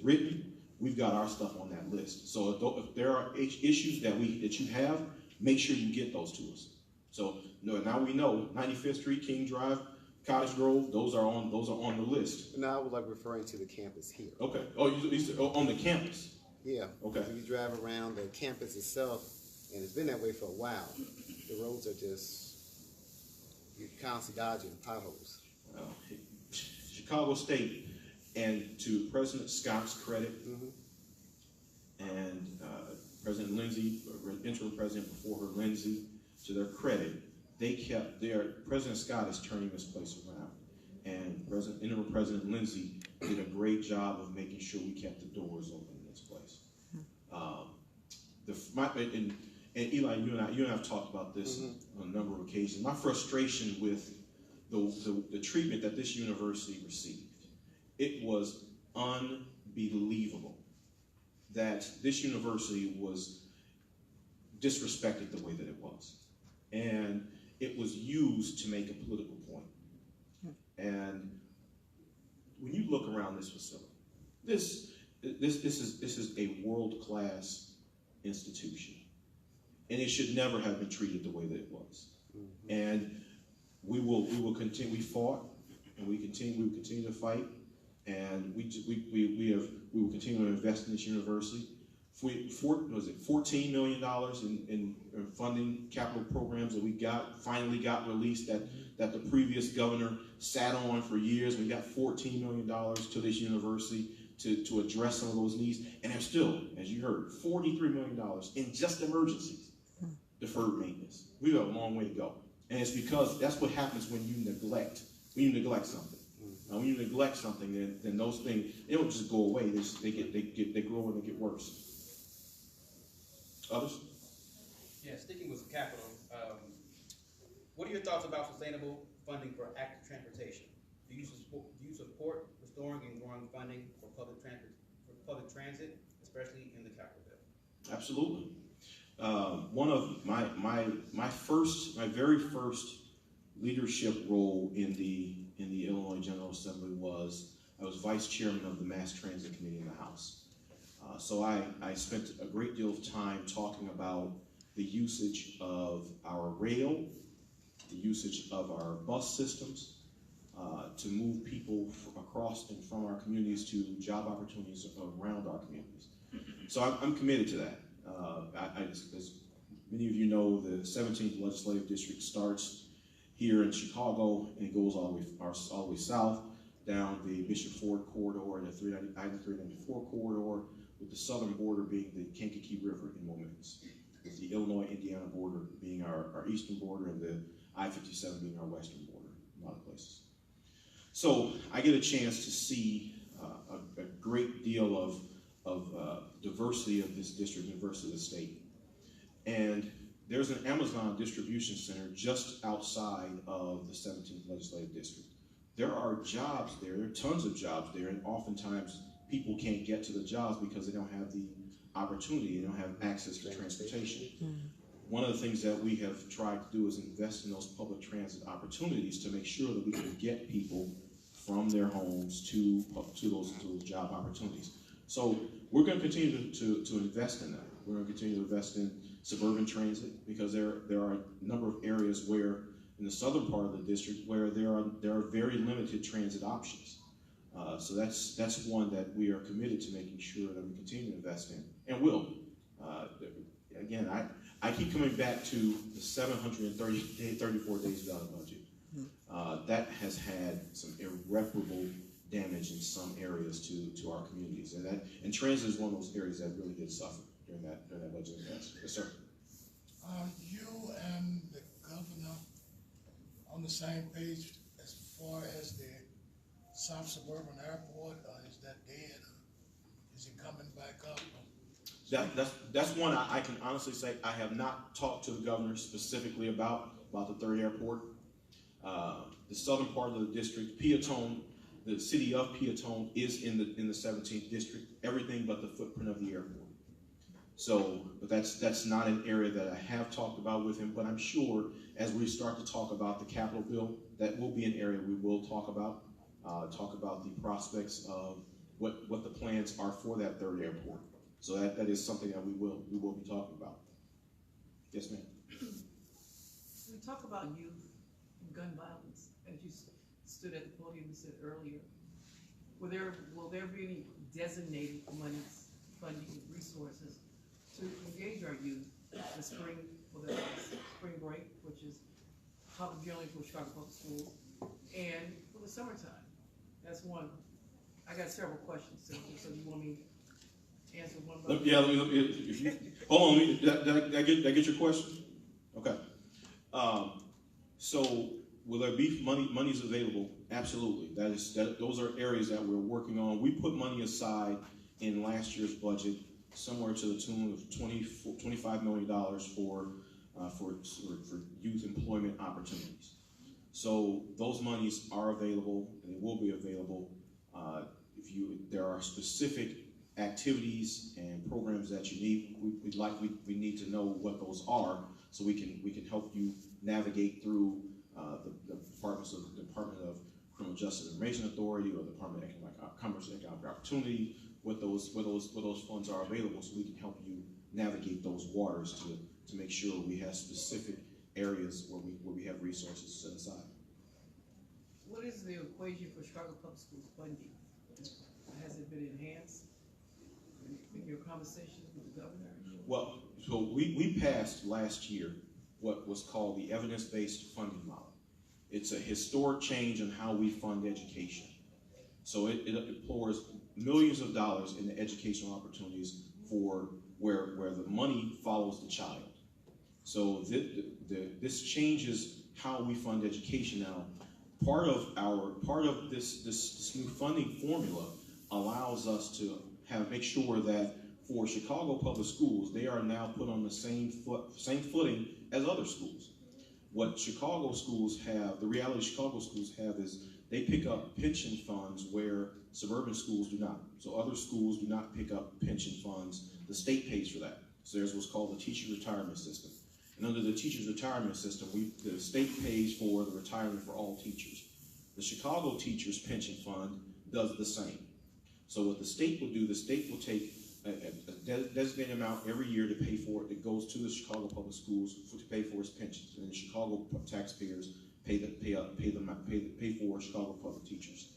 written, we've got our stuff on that list. So if there are issues that you have, make sure you get those to us. So now we know 95th Street, King Drive, Cottage Grove, those are on the list. Now I was like referring to the campus here. Okay. Oh, you said on the campus. Yeah. Okay. When you drive around the campus itself, and it's been that way for a while, the roads are just, you're constantly dodging potholes. Chicago State, and to President Scott's credit, and President Lindsay, interim president before her, Lindsay, to their credit, they kept President Scott is turning this place around, and interim President Lindsay did a great job of making sure we kept the doors open in this place. And Eli, you and I have talked about this on a number of occasions. My frustration with the treatment that this university received, it was unbelievable that this university was disrespected the way that it was. And it was used to make a political point. And when you look around this facility, this is a world-class institution. And it should never have been treated the way that it was. And we will continue. We fought, and we will continue to fight, and we will continue to invest in this university. $14 million in funding capital programs that we finally got released that the previous governor sat on for years. We got $14 million to this university to address some of those needs, and there's still, as you heard, $43 million in just emergencies, deferred maintenance. We have a long way to go. And it's because that's what happens when you neglect something. When you neglect something, then those things, they don't just go away. They grow and they get worse. Others? Yeah, sticking with capital, what are your thoughts about sustainable funding for active transportation? Do you support restoring and growing funding for public transit, especially in the capital bill? Absolutely. One of my very first leadership role in the Illinois General Assembly was I was vice chairman of the Mass Transit Committee in the House. So I spent a great deal of time talking about the usage of our rail, the usage of our bus systems to move people across and from our communities to job opportunities around our communities. So I'm committed to that. As many of you know, the 17th Legislative District starts here in Chicago and it goes all the way south down the Bishop Ford corridor and the I-394 corridor, with the southern border being the Kankakee River in Moments, with the Illinois-Indiana border being our eastern border and the I-57 being our western border in a lot of places. So I get a chance to see a great deal of diversity of this district and diversity of the state. And there's an Amazon distribution center just outside of the 17th Legislative District. There are jobs there are tons of jobs there, and oftentimes people can't get to the jobs because they don't have the opportunity, they don't have access to transportation. One of the things that we have tried to do is invest in those public transit opportunities to make sure that we can get people from their homes to those job opportunities. So we're going to continue to invest in that. We're going to continue to invest in suburban transit because there are a number of areas where, in the southern part of the district, where there are very limited transit options. So that's one that we are committed to making sure that we continue to invest in, and will. Again, I keep coming back to the 734 days without a budget. That has had some irreparable damage in some areas to our communities, and transit is one of those areas that really did suffer during that budget impasse. Yes, sir. You and the governor on the same page as far as the South Suburban Airport, or is that dead? Is it coming back up? That's one I can honestly say I have not talked to the governor specifically about the third airport. The southern part of the district, Peatone, the city of Peatone is in the 17th district. Everything but the footprint of the airport. So, but that's not an area that I have talked about with him. But I'm sure as we start to talk about the capital bill, that will be an area we will talk about the prospects of what the plans are for that third airport. So that is something that we will be talking about. Yes, ma'am. We talk about youth and gun violence, as you stood at the podium and said earlier. Will there be any designated monies, funding, resources to engage our youth the spring, for the spring break, which is public generally for Chicago Public Schools, and for the summertime? That's one. I got several questions, so you want me to answer one by one? Yeah, if you, hold on, did I get your question? Okay. So will there be monies available? Absolutely. Those are areas that we're working on. We put money aside in last year's budget, somewhere to the tune of $25 million for youth employment opportunities. So those monies are available, and they will be available. There are specific activities and programs that you need, we need to know what those are, so we can help you navigate through the Department of Criminal Justice and Information Authority, or the Department of Commerce and Economic Opportunity, what those funds are available, so we can help you navigate those waters to make sure we have specific areas where we have resources set aside. What is the equation for Chicago Public Schools funding? Has it been enhanced in your conversations with the governor? Well, so we passed last year what was called the evidence-based funding model. It's a historic change in how we fund education. So it pours millions of dollars into educational opportunities for where the money follows the child. So this changes how we fund education now. Part of this new funding formula allows us to make sure that for Chicago Public Schools, they are now put on the same footing as other schools. What Chicago schools have, the reality Chicago schools have, is they pick up pension funds where suburban schools do not. So other schools do not pick up pension funds. The state pays for that. So there's what's called the teacher retirement system. And under the teacher's retirement system, the state pays for the retirement for all teachers. The Chicago Teachers Pension Fund does the same. So what the state will do, the state will take a designated amount every year to pay for it that goes to the Chicago Public Schools to pay for its pensions, and the Chicago taxpayers pay for Chicago public teachers.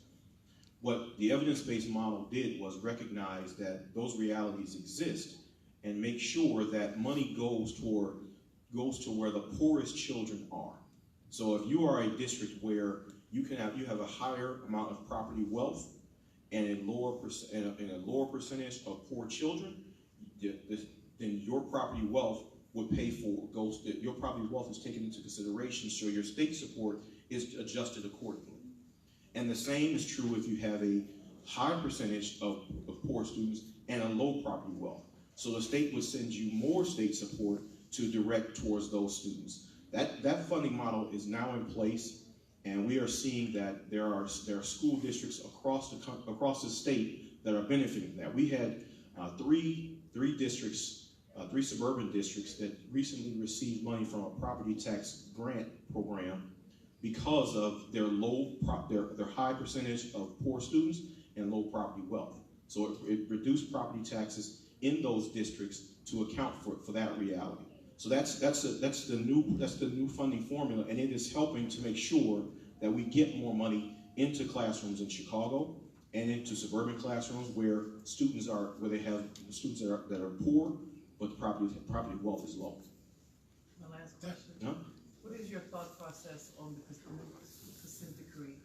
What the evidence-based model did was recognize that those realities exist and make sure that money goes to where the poorest children are. So if you are a district where you have a higher amount of property wealth and a lower percentage of poor children, then your property wealth would your property wealth is taken into consideration, so your state support is adjusted accordingly. And the same is true if you have a high percentage of poor students and a low property wealth. So the state would send you more state support to direct towards those students. That funding model is now in place, and we are seeing that there are school districts across the state that are benefiting from that. We had three suburban districts that recently received money from a property tax grant program because of their their high percentage of poor students and low property wealth. So it reduced property taxes in those districts to account for that reality. So that's the new funding formula, and it is helping to make sure that we get more money into classrooms in Chicago and into suburban classrooms where students that are poor, but the property wealth is low. My last question. Huh? What is your thought process on the consent decree?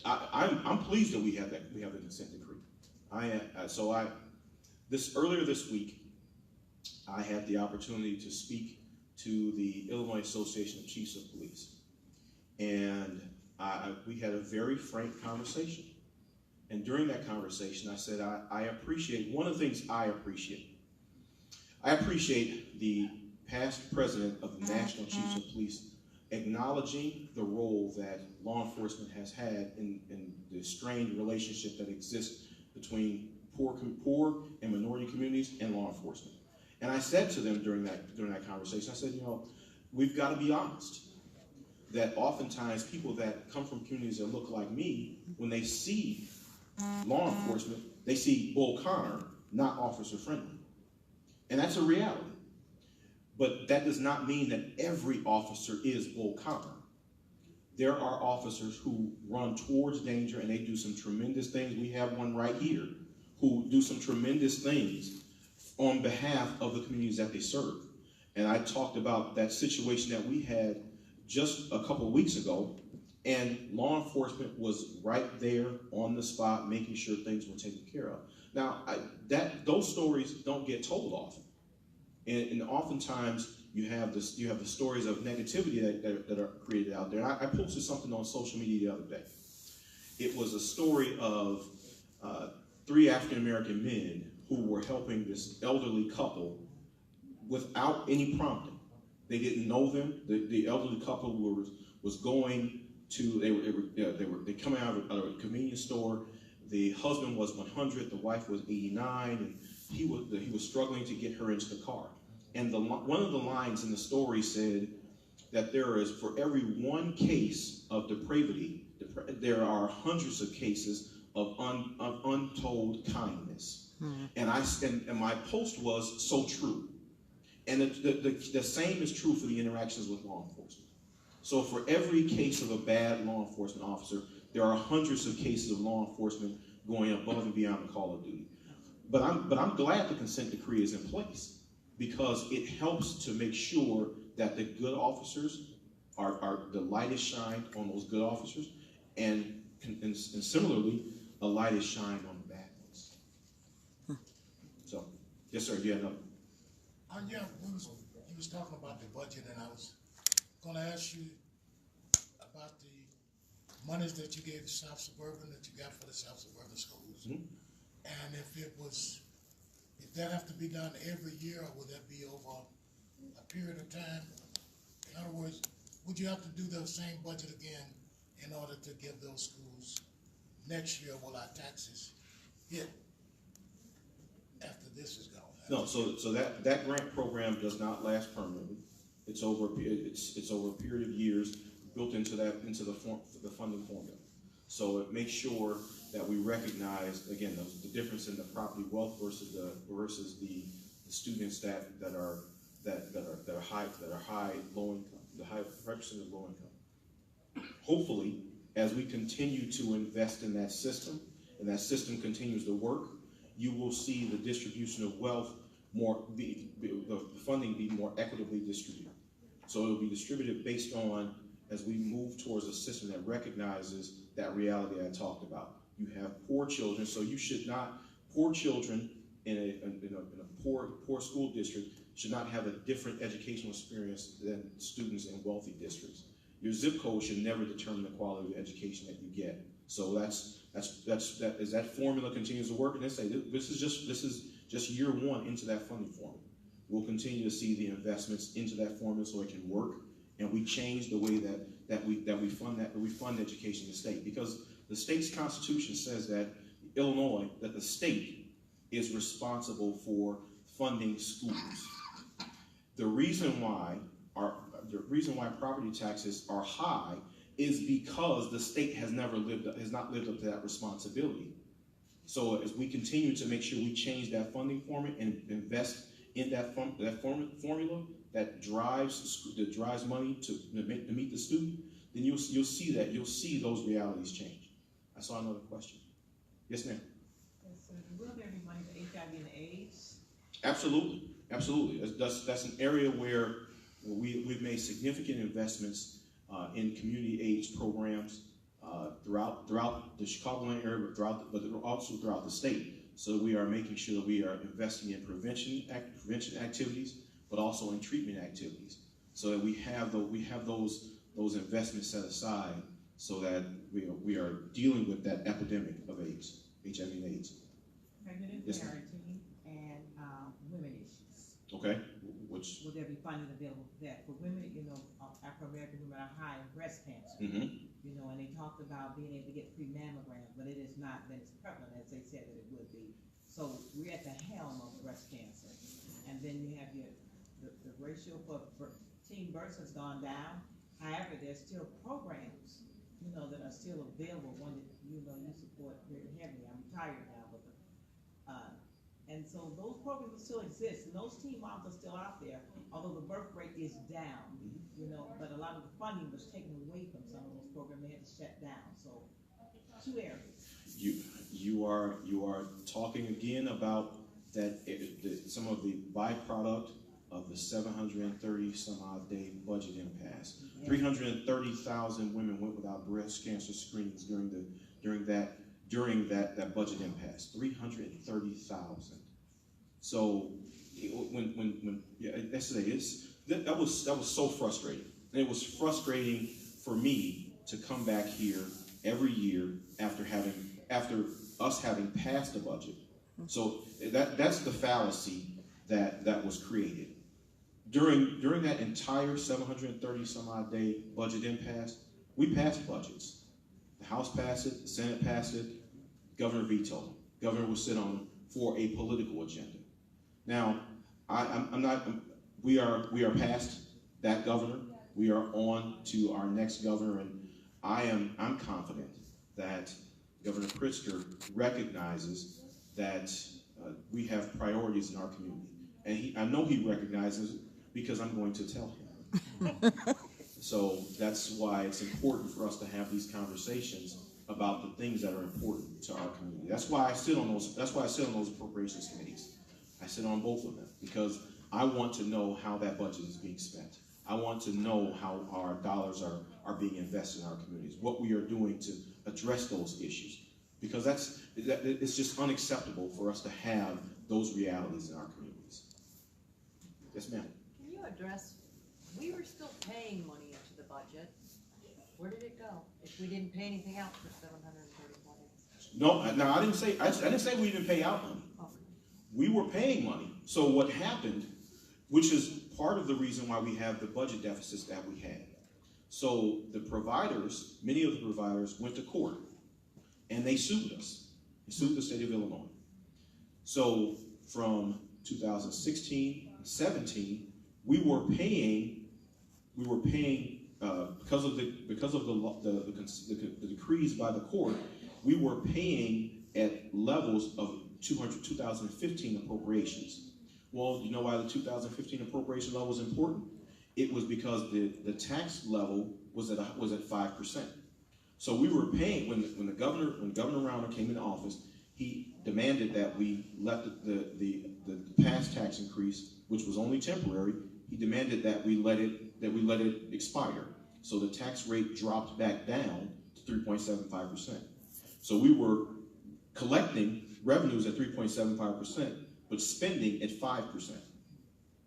I'm pleased that we have the consent decree. Earlier this week, I had the opportunity to speak to the Illinois Association of Chiefs of Police, and we had a very frank conversation. And during that conversation, I said I appreciate one of the things I appreciate the past president of the National Chiefs of Police acknowledging the role that law enforcement has had in the strained relationship that exists between poor and minority communities and law enforcement. And I said to them during that conversation, I said, we've got to be honest. that oftentimes people that come from communities that look like me, when they see law enforcement, they see Bull Connor, not officer friendly. And that's a reality. But that does not mean that every officer is Bull Connor. There are officers who run towards danger and they do some tremendous things. We have one right here who do some tremendous things on behalf of the communities that they serve. And I talked about that situation that we had just a couple of weeks ago, and law enforcement was right there on the spot, making sure things were taken care of. Now, those stories don't get told often, and oftentimes you have the stories of negativity that are created out there. I posted something on social media the other day. It was a story of 3 African American men who were helping this elderly couple without any prompting. They didn't know them. The elderly couple was going to, they coming out of a convenience store. The husband was 100, the wife was 89, and he was struggling to get her into the car. And one of the lines in the story said that there is, for every one case of depravity, there are hundreds of cases of untold kindness. And my post was so true. And the same is true for the interactions with law enforcement. So for every case of a bad law enforcement officer, there are hundreds of cases of law enforcement going above and beyond the call of duty. But I'm glad the consent decree is in place, because it helps to make sure that the good officers the light is shined on those good officers, and similarly, a light is shined on the bad ones. So, yes, sir. You had another. Yeah, you was talking about the budget, and I was going to ask you about the monies that you gave the South Suburban, that you got for the South Suburban schools, and if that have to be done every year, or would that be over a period of time? In other words, would you have to do the same budget again in order to give those schools next year? Will our taxes hit after this is gone? No, so that grant program does not last permanently. It's over a period of years, built into the funding formula. So it makes sure that we recognize, again, the difference in the property wealth versus the students that are high low income, the high percent of low income. Hopefully, as we continue to invest in that system, and that system continues to work, you will see the distribution of wealth the funding be more equitably distributed. So it will be distributed based on, as we move towards a system that recognizes that reality I talked about. You have poor children, so you should not, poor children in a poor school district should not have a different educational experience than students in wealthy districts. Your zip code should never determine the quality of the education that you get. So as that formula continues to work, and they say this is just year one into that funding formula. We'll continue to see the investments into that formula so it can work, and we change the way that we fund education in the state, because the state's constitution says that Illinois, that the state is responsible for funding schools. The reason why property taxes are high is because the state has not lived up to that responsibility. So as we continue to make sure we change that funding formula and invest in that formula that drives money to meet the student, then you'll see those realities change. I saw another question. Yes, ma'am. Yes, sir. Will there be money for HIV and AIDS? Absolutely, absolutely. That's an area where we've made significant investments in community AIDS programs throughout the Chicagoland area, but also throughout the state. So we are making sure that we are investing in prevention activities, but also in treatment activities, so that we have those investments set aside, so that we are dealing with that epidemic of AIDS, HIV and AIDS. Pregnant and Yes, ma'am. parenting and women issues. Okay, which. Will there be funding available for that? For women, Afro-American women are high in breast cancer. Mm-hmm. And they talked about being able to get free mammograms, but it is not that it's prevalent as they said that it would be. So we're at the helm of breast cancer. And then you have the ratio for teen births has gone down. However, there's still programs, that are still available, one that, you support very heavily. I'm retired now, but, and so those programs still exist, and those team moms are still out there, although the birth rate is down, but a lot of the funding was taken away from some of those programs, they had to shut down, so, 2 areas. You are talking again about that some of the byproduct of the 730 some odd day budget impasse. 330,000 women went without breast cancer screenings during that budget impasse. 330,000. So that was so frustrating. And it was frustrating for me to come back here every year after us having passed the budget. So that's the fallacy that was created. During that entire 730 some odd day budget impasse, we passed budgets. The House passed it, the Senate passed it, Governor vetoed it. Governor will sit on for a political agenda. Now, we are past that governor. We are on to our next governor, and I'm confident that Governor Pritzker recognizes that we have priorities in our community. And I know he recognizes it because I'm going to tell him. So that's why it's important for us to have these conversations about the things that are important to our community. That's why I sit on those appropriations committees. I sit on both of them because I want to know how that budget is being spent. I want to know how our dollars are being invested in our communities, what we are doing to address those issues. Because it's just unacceptable for us to have those realities in our communities. Yes, ma'am. Can you address, we were still paying money into the budget. Where did it go? If we didn't pay anything out for 734 days? No, I didn't say we didn't pay out money. Okay. We were paying money. So what happened, which is part of the reason why we have the budget deficits that we had. So the providers, many of the providers went to court and they sued us. They sued the state of Illinois. So from 2016, 17, we were paying because of the decrees by the court, we were paying at levels of 2015 appropriations. Well, you know why the 2015 appropriation level was important? It was because the tax level was at 5%. So we were paying when Governor Rauner came into office, he demanded that we let the past tax increase, which was only temporary. He demanded that we let it expire. So the tax rate dropped back down to 3.75%. So we were collecting revenues at 3.75%, but spending at 5%,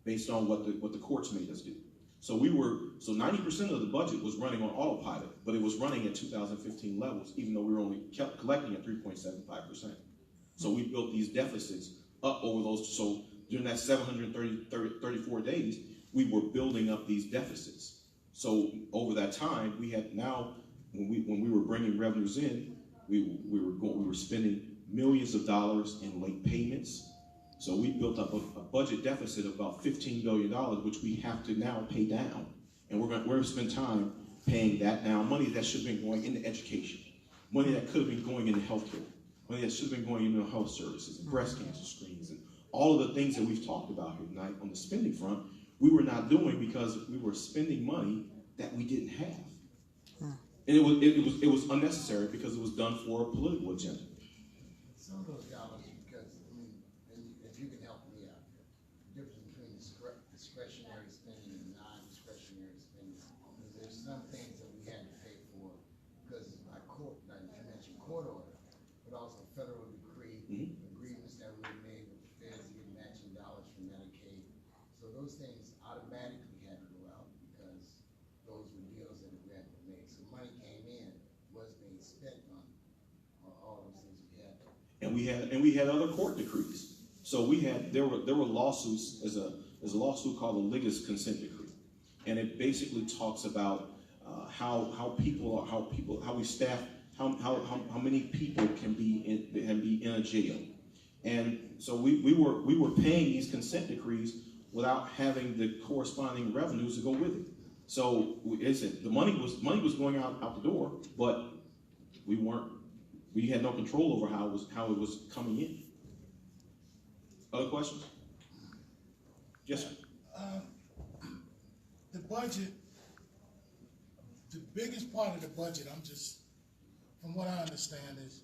based on what the courts made us do. So 90% of the budget was running on autopilot, but it was running at 2015 levels, even though we were only kept collecting at 3.75%. So we built these deficits up over those. So during that 734 days, we were building up these deficits. So over that time, we had now, when we were bringing revenues in, we were spending millions of dollars in late payments. So we built up a budget deficit of about $15 billion, which we have to now pay down. And we're going to spend time paying that down, money that should have been going into education, money that could have been going into healthcare, money that should have been going into health services and breast cancer screenings and all of the things that we've talked about here tonight on the spending front, we were not doing because we were spending money that we didn't have. And it was unnecessary because it was done for a political agenda. Some of those dollars, because, and if you can help me out, the difference between discretionary spending and non-discretionary spending, because there's some things that we had to pay for because by court, like you mentioned court order, but also federal decree, agreements that were made with the feds to get matching dollars from Medicaid. So those things automatically had to go out because those were deals that we had to make. So money came in, was being spent on all those things we had. And we had other court decrees. So there were lawsuits. There's a lawsuit called the Liggett consent decree, and it basically talks about how we staff, how many people can be in a jail. And so we were paying these consent decrees without having the corresponding revenues to go with it. So the money was going out the door, but we had no control over how it was coming in. Other questions? Yes, sir. The budget, the biggest part of the budget, from what I understand, is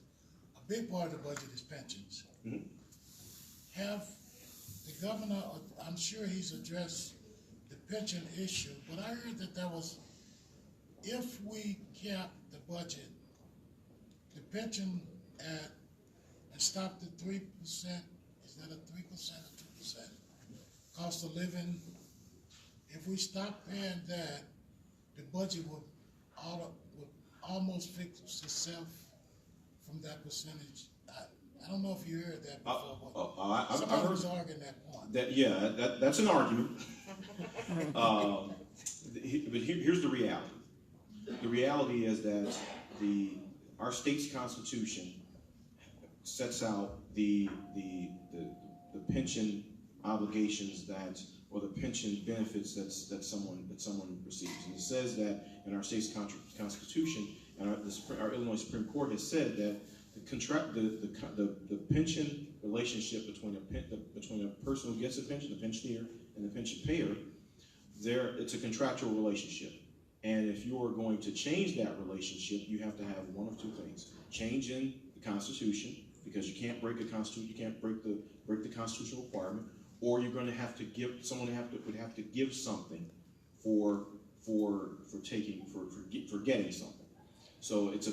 a big part of the budget is pensions. Mhm. Have the governor, I'm sure he's addressed the pension issue, but I heard that if we kept the budget, the pension and stopped at 3%, is that a 3% or 2%? Cost of living, if we stop paying that, the budget would almost fix itself from that percentage. I don't know if you heard that before, but somebody was arguing that point. That's an argument. But here's the reality. The reality is that our state's constitution sets out the pension obligations or the pension benefits that someone receives. And it says that in our state's constitution, and our Illinois Supreme Court has said that the pension relationship between a person who gets a pension, the pensioner, and the pension payer, it's a contractual relationship. And if you are going to change that relationship, you have to have one of two things: change in the Constitution, because you can't break the Constitution, you can't break the constitutional requirement, or you're going to have to give would have to give something for getting something. So it's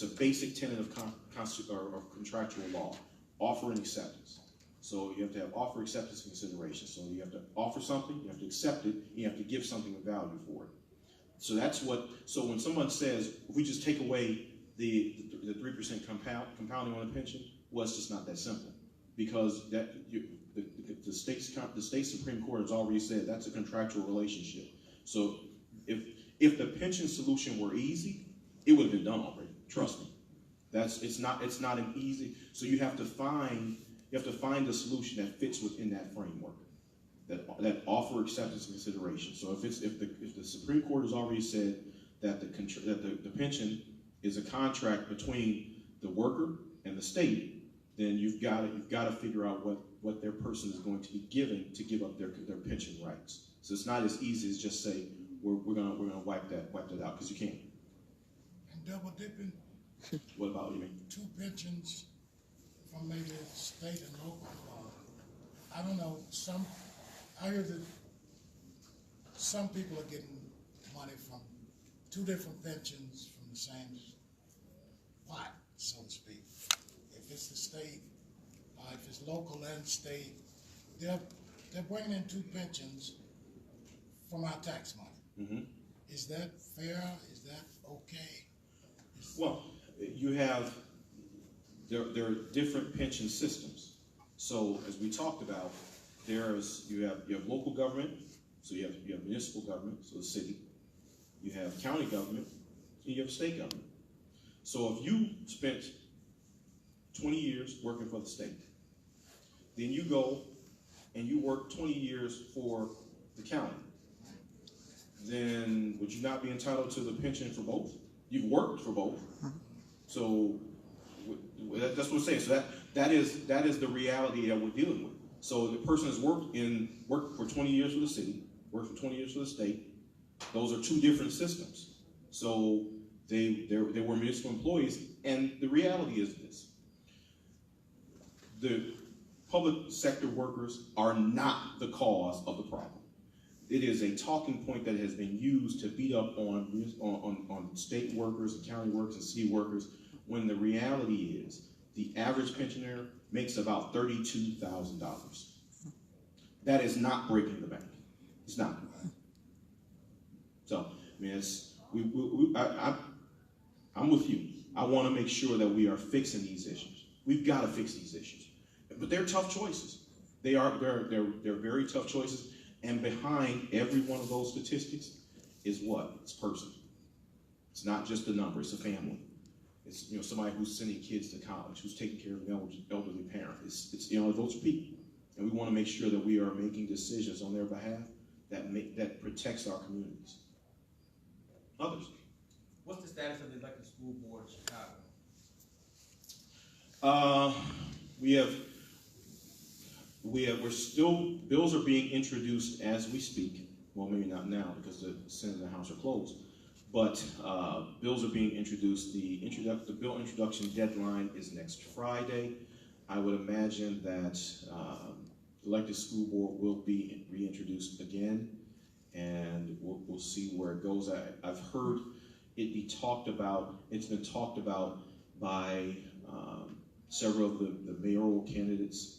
a basic tenet of contractual law: offer and acceptance. So you have to have offer, acceptance, and consideration. So you have to offer something, you have to accept it, and you have to give something of value for it. So so when someone says, if we just take away the 3% compounding on a pension, well, it's just not that simple, because the state Supreme Court has already said that's a contractual relationship. So if the pension solution were easy, it would have been done already. Trust me. It's not an easy. So you have to find a solution that fits within that framework, that offer, acceptance, and consideration. So if the Supreme Court has already said that the pension is a contract between the worker and the state, then you've got to figure out what their person is going to be given to give up their pension rights. So it's not as easy as just say we're gonna wipe that out, because you can't. And double dipping. What about you? Mean? 2 pensions from maybe state and local. I don't know. I heard that some people are getting money from 2 different pensions from the same pot, so to speak. If it's the state, if it's local and state, they're bringing in 2 pensions from our tax money. Mm-hmm. Is that fair? Is that okay? Well, there are different pension systems. So as we talked about, you have local government, so you have municipal government, so the city. You have county government, and you have state government. So if you spent 20 years working for the state, then you go and you work 20 years for the county, then would you not be entitled to the pension for both? You've worked for both. So that's what I'm saying. So that is the reality that we're dealing with. So the person has worked for 20 years for the city, worked for 20 years for the state. Those are 2 different systems. So they were municipal employees, and the reality is this: the public sector workers are not the cause of the problem. It is a talking point that has been used to beat up on state workers and county workers and city workers, when the reality is the average pensioner makes about $32,000. That is not breaking the bank. It's not. So, I mean, I'm with you. I want to make sure that we are fixing these issues. We've got to fix these issues, but they're tough choices. They're very tough choices. And behind every one of those statistics is what? It's person. It's not just a number. It's a family. It's somebody who's sending kids to college, who's taking care of an elderly parent. It's those are people, and we want to make sure that we are making decisions on their behalf that protects our communities. others. What's the status of the elected school board in Chicago? We're still, bills are being introduced as we speak. Well, maybe not now because the Senate and the House are closed. But bills are being introduced. The bill introduction deadline is next Friday. I would imagine that elected school board will be reintroduced again, and we'll see where it goes. I've heard it be talked about. It's been talked about by several of the mayoral candidates.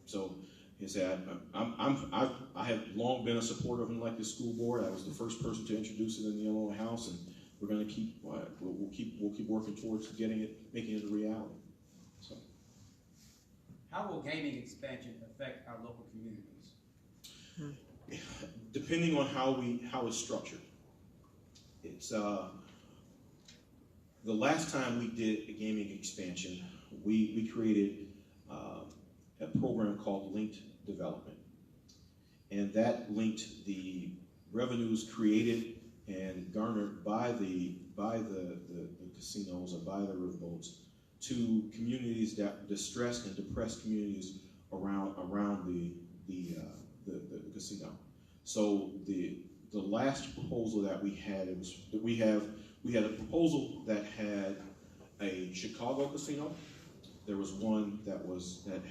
So is that I have long been a supporter of an elected school board. I was the first person to introduce it in the Illinois House, and we're going to keep we'll keep working towards making it a reality. So, How will gaming expansion affect our local communities? Depending on how it's structured, it's the last time we did a gaming expansion, we created a program called Linked Development. And that linked the revenues created and garnered by the casinos and by the riverboats to communities that distressed and depressed communities around the casino. So the last proposal that we had, we had a proposal that had a Chicago casino. There was one that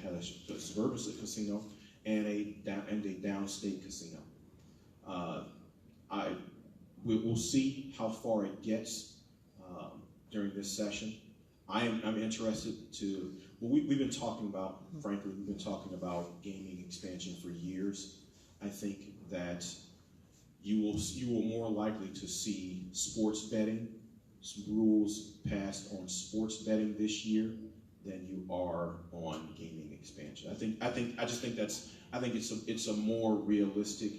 had a suburban casino and a downstate casino. We'll see how far it gets during this session. I'm interested to. Well, we've been talking about, frankly, we've been talking about gaming expansion for years. I think that you will more likely to see sports betting, some rules passed on sports betting this year than you are on gaming expansion. I just think it's a more realistic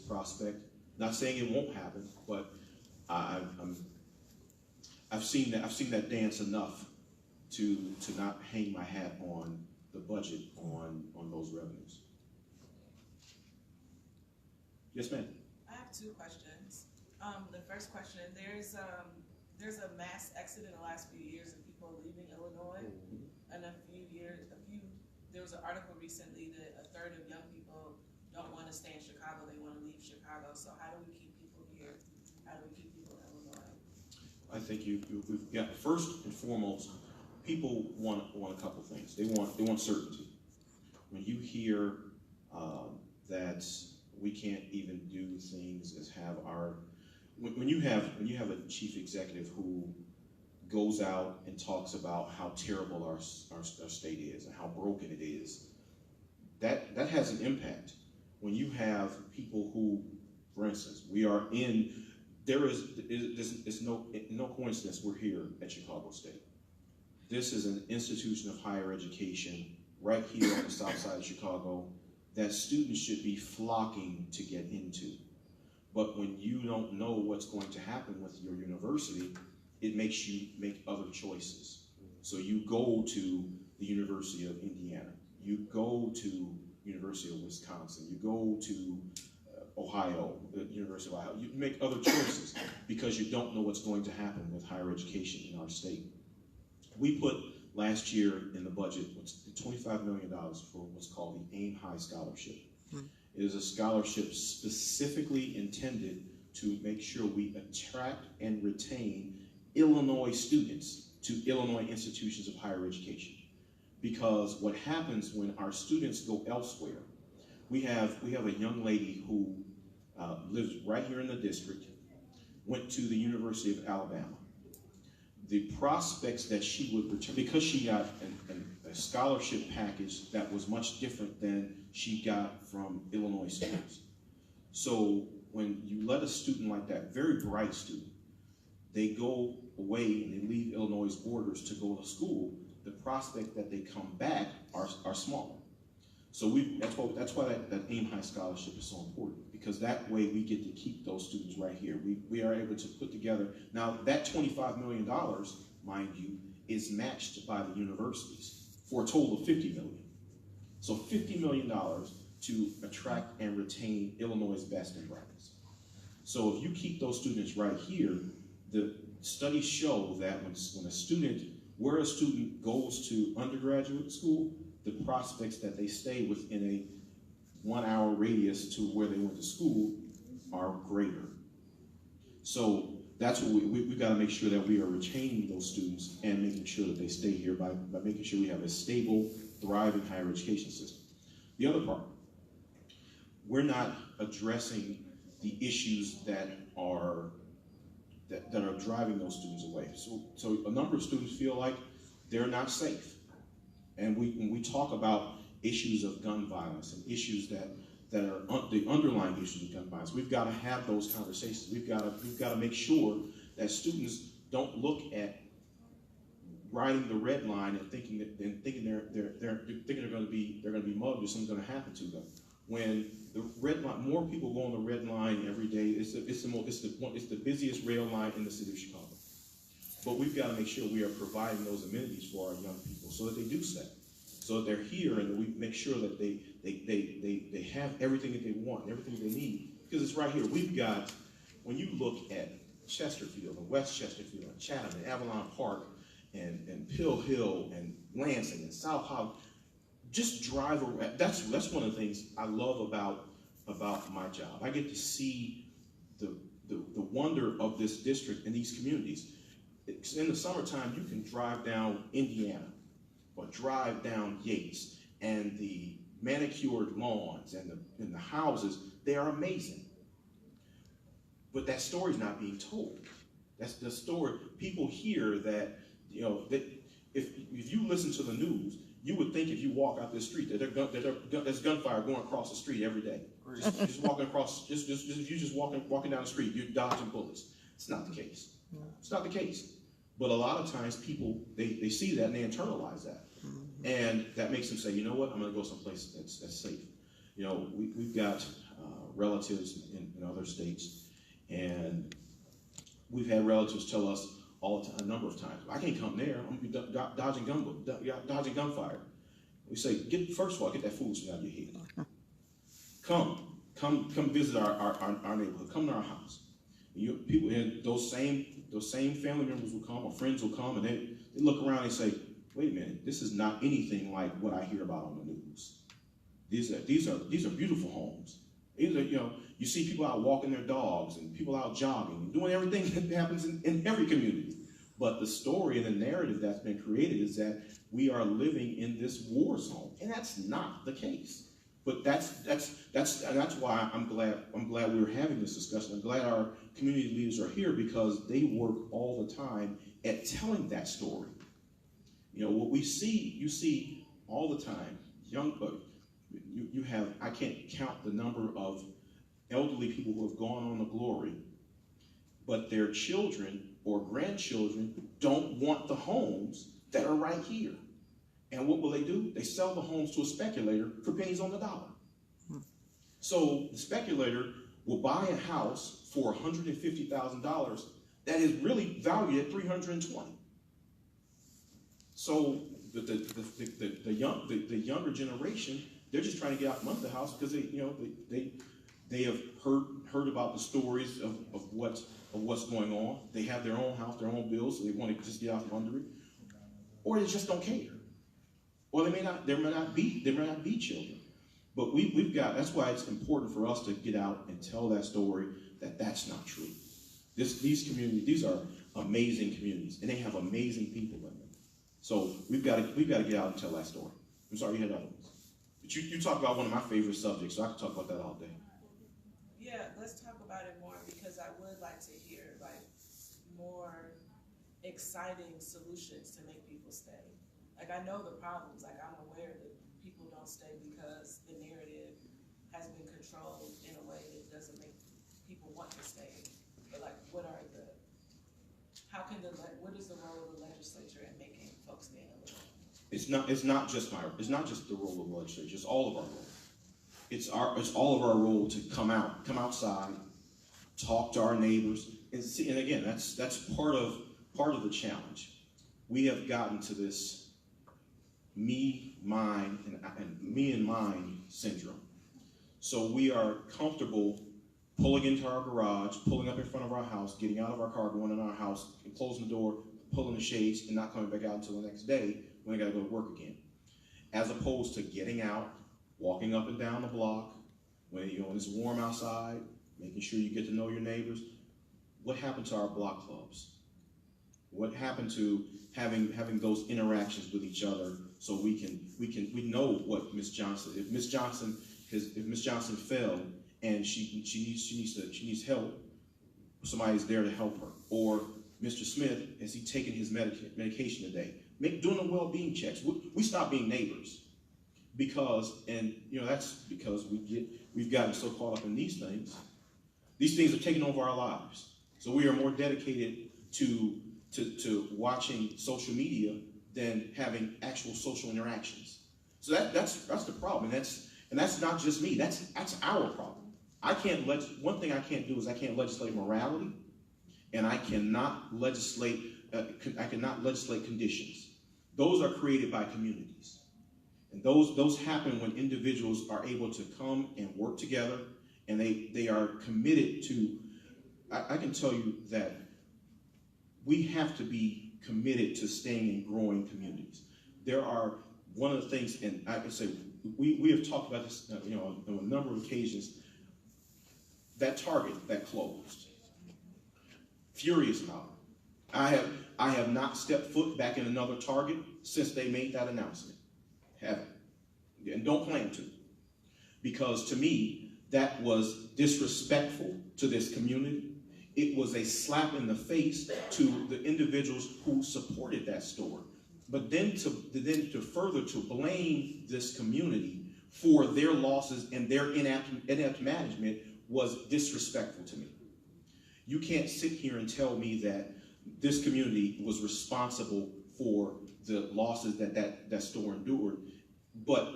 prospect. Not saying it won't happen, but I've seen that dance enough to not hang my hat on the budget on those revenues. Yes, ma'am. I have two questions. The first question, there's a mass exit in the last few years of people leaving Illinois. And there was an article recently that a third of young people don't want to stay in Chicago, they want to leave Chicago. So how do we keep people here? How do we keep people in Illinois? I think first and foremost, people want a couple things. They want certainty. When you hear that we can't even do things as have when you have a chief executive who goes out and talks about how terrible our state is and how broken it is, that has an impact. When you have people who, for instance, it's no coincidence we're here at Chicago State. This is an institution of higher education right here on the south side of Chicago that students should be flocking to get into. But when you don't know what's going to happen with your university, it makes you make other choices. So you go to the University of Indiana, you go to University of Wisconsin, you go to Ohio, the University of Ohio. You make other choices because you don't know what's going to happen with higher education in our state. We put last year in the budget $25 million for what's called the Aim High Scholarship. It is a scholarship specifically intended to make sure we attract and retain Illinois students to Illinois institutions of higher education. Because what happens when our students go elsewhere, we have a young lady who lives right here in the district, went to the University of Alabama. The prospects that she would return, because she got a scholarship package that was much different than she got from Illinois schools. So when you let a student like that, very bright student, they go away and they leave Illinois' borders to go to school, the prospect that they come back are smaller. So that's why that Aim High Scholarship is so important, because that way we get to keep those students right here. We are able to put together, now that $25 million, mind you, is matched by the universities for a total of $50 million. So $50 million to attract and retain Illinois' best and brightest. So if you keep those students right here, the studies show that when where a student goes to undergraduate school, the prospects that they stay within a 1 hour radius to where they went to school are greater. So that's what we've got to make sure that we are retaining those students and making sure that they stay here by making sure we have a stable, thriving higher education system. The other part, we're not addressing the issues that are driving those students away. So a number of students feel like they're not safe. And when we talk about issues of gun violence and issues that are the underlying issues of gun violence, we've got to have those conversations. We've got to make sure that students don't look at riding the red line and thinking they're going to be mugged or something's going to happen to them. When the red line, more people go on the red line every day. It's the busiest rail line in the city of Chicago. But we've got to make sure we are providing those amenities for our young people so that they do stay, so that they're here, and that we make sure that they have everything that they want, and everything they need. Because it's right here. We've got, when you look at Chesterfield and West Chesterfield and Chatham and Avalon Park and Pill Hill and Lansing and South Holland, just drive around. That's one of the things I love about my job. I get to see the wonder of this district and these communities. In the summertime, you can drive down Indiana or drive down Yates, and the manicured lawns and the houses, they are amazing. But that story's not being told. That's the story. People hear that, that if you listen to the news, you would think if you walk out this street that there's gunfire going across the street every day. Just walking across, if you just walking down the street, you're dodging bullets. It's not the case. It's not the case. But a lot of times people, they see that and they internalize that. And that makes them say, you know what, I'm going to go someplace that's safe. We've got relatives in other states, and we've had relatives tell us all the time, a number of times, I can't come there. I'm going to be dodging gunfire. We say, first of all, get that foolishness out of your head. Come visit our neighborhood. Come to our house. People, and those same family members will come, or friends will come, and they look around and say, wait a minute, this is not anything like what I hear about on the news. These are beautiful homes. These are, you see people out walking their dogs and people out jogging, doing everything that happens in every community. But the story and the narrative that's been created is that we are living in this war zone, and that's not the case. But that's why I'm glad we're having this discussion. I'm glad our community leaders are here, because they work all the time at telling that story. What we see, you see all the time, you have, I can't count the number of elderly people who have gone on to glory, but their children or grandchildren don't want the homes that are right here. And what will they do? They sell the homes to a speculator for pennies on the dollar. So the speculator will buy a house for $150,000 that is really valued at $320,000. So the younger generation, they're just trying to get out from under the house because they have heard about the stories of what's going on. They have their own house, their own bills, so they want to just get out from under it, or they just don't care. Or there may not be children. But we've got, that's why it's important for us to get out and tell that story, that that's not true. These communities, these are amazing communities, and they have amazing people in them. So we've got to get out and tell that story. I'm sorry, you had other ones. But you talk about one of my favorite subjects, so I can talk about that all day. Yeah, let's talk about it more, because I would like to hear more exciting solutions to make people stay. I know the problems. I'm aware that people don't stay because the narrative has been controlled in a way that doesn't make people want to stay. But what is the role of the legislature in making folks stay in a little? It's not just the role of the legislature. It's all of our role. It's all of our role to come outside, talk to our neighbors, and see. And again, that's part of the challenge. We have gotten to this me, mine, and me and mine syndrome. So we are comfortable pulling into our garage, pulling up in front of our house, getting out of our car, going in our house, and closing the door, pulling the shades, and not coming back out until the next day when they got to go to work again. As opposed to getting out, walking up and down the block, when it's warm outside, making sure you get to know your neighbors. What happened to our block clubs? What happened to having those interactions with each other so we know what Miss Johnson, if Miss Johnson fell and she needs help, somebody's there to help her. Or Mr. Smith, has he taken his medication today? Doing the well-being checks. We stop being neighbors because that's because we've gotten so caught up in these things. These things have taken over our lives. So we are more dedicated to watching social media than having actual social interactions. So that's the problem, and that's not just me. That's our problem. One thing I can't do is I can't legislate morality, and I cannot legislate conditions. Those are created by communities, and those happen when individuals are able to come and work together, and they are committed to. I can tell you that we have to be committed to staying and growing communities. There are one of the things, and I can say we have talked about this, on a number of occasions. That Target that closed, furious about it. I have not stepped foot back in another Target since they made that announcement. Haven't, and don't plan to, because to me that was disrespectful to this community. It was a slap in the face to the individuals who supported that store. But then to further to blame this community for their losses and their inept management was disrespectful to me. You can't sit here and tell me that this community was responsible for the losses that store endured, but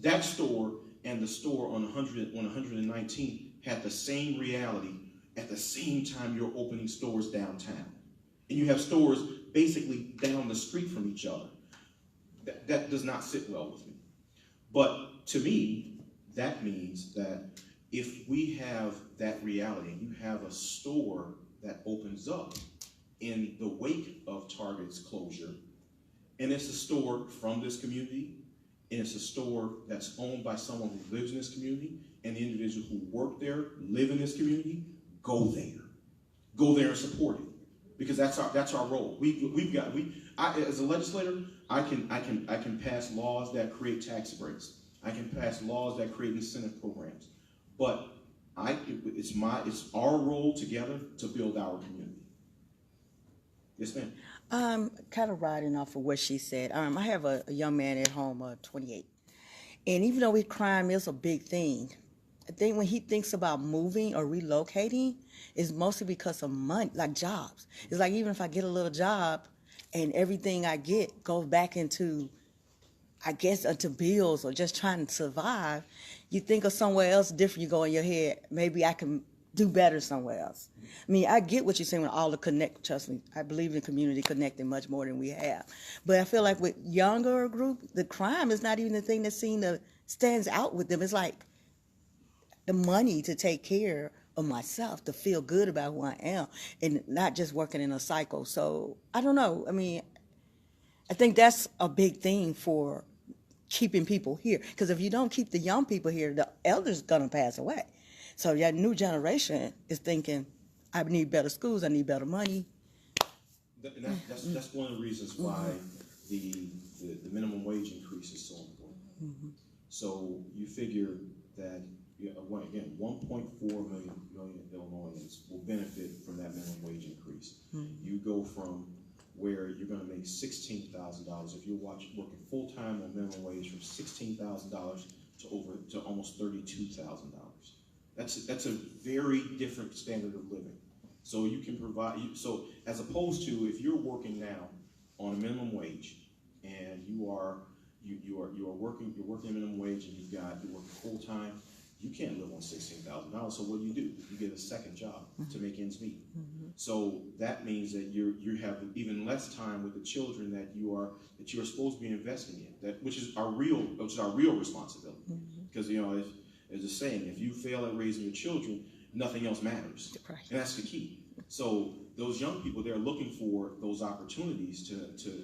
that store and the store on 119th had the same reality at the same time you're opening stores downtown. And you have stores basically down the street from each other. That does not sit well with me. But to me, that means that if we have that reality, and you have a store that opens up in the wake of Target's closure, and it's a store from this community, and it's a store that's owned by someone who lives in this community, and the individuals who work there live in this community, go there and support it, because that's our role. As a legislator, I can pass laws that create tax breaks. I can pass laws that create incentive programs, but it's our role together to build our community. Yes, ma'am. Kind of riding off of what she said. I have a young man at home, 28, and even though crime is a big thing, I think when he thinks about moving or relocating, it's mostly because of money, like jobs. It's like even if I get a little job and everything I get goes back into, I guess, into bills or just trying to survive, you think of somewhere else different, you go in your head, maybe I can do better somewhere else. I mean, I get what you're saying with all the connect, trust me, I believe in community connecting much more than we have. But I feel like with younger group, the crime is not even the thing that stands out with them. It's like the money to take care of myself, to feel good about who I am, and not just working in a cycle. So I don't know. I mean, I think that's a big thing for keeping people here. Because if you don't keep the young people here, the elders gonna pass away. So your new generation is thinking, I need better schools, I need better money. That's one of the reasons why the minimum wage increase is so important. Mm-hmm. So you figure that, again, 1.4 million Illinoisans will benefit from that minimum wage increase. Mm-hmm. You go from where you're going to make $16,000 if you're working full time on minimum wage, from $16,000 to almost $32,000. That's a very different standard of living. So you can provide. So as opposed to if you're working now on a minimum wage and you are working minimum wage and you're working full time. You can't live on $16,000. So what do? You get a second job to make ends meet. Mm-hmm. So that means that you have even less time with the children that you are supposed to be investing in. Which is our real responsibility. Because as a saying, if you fail at raising your children, nothing else matters. Right. And that's the key. So those young people, they're looking for those opportunities to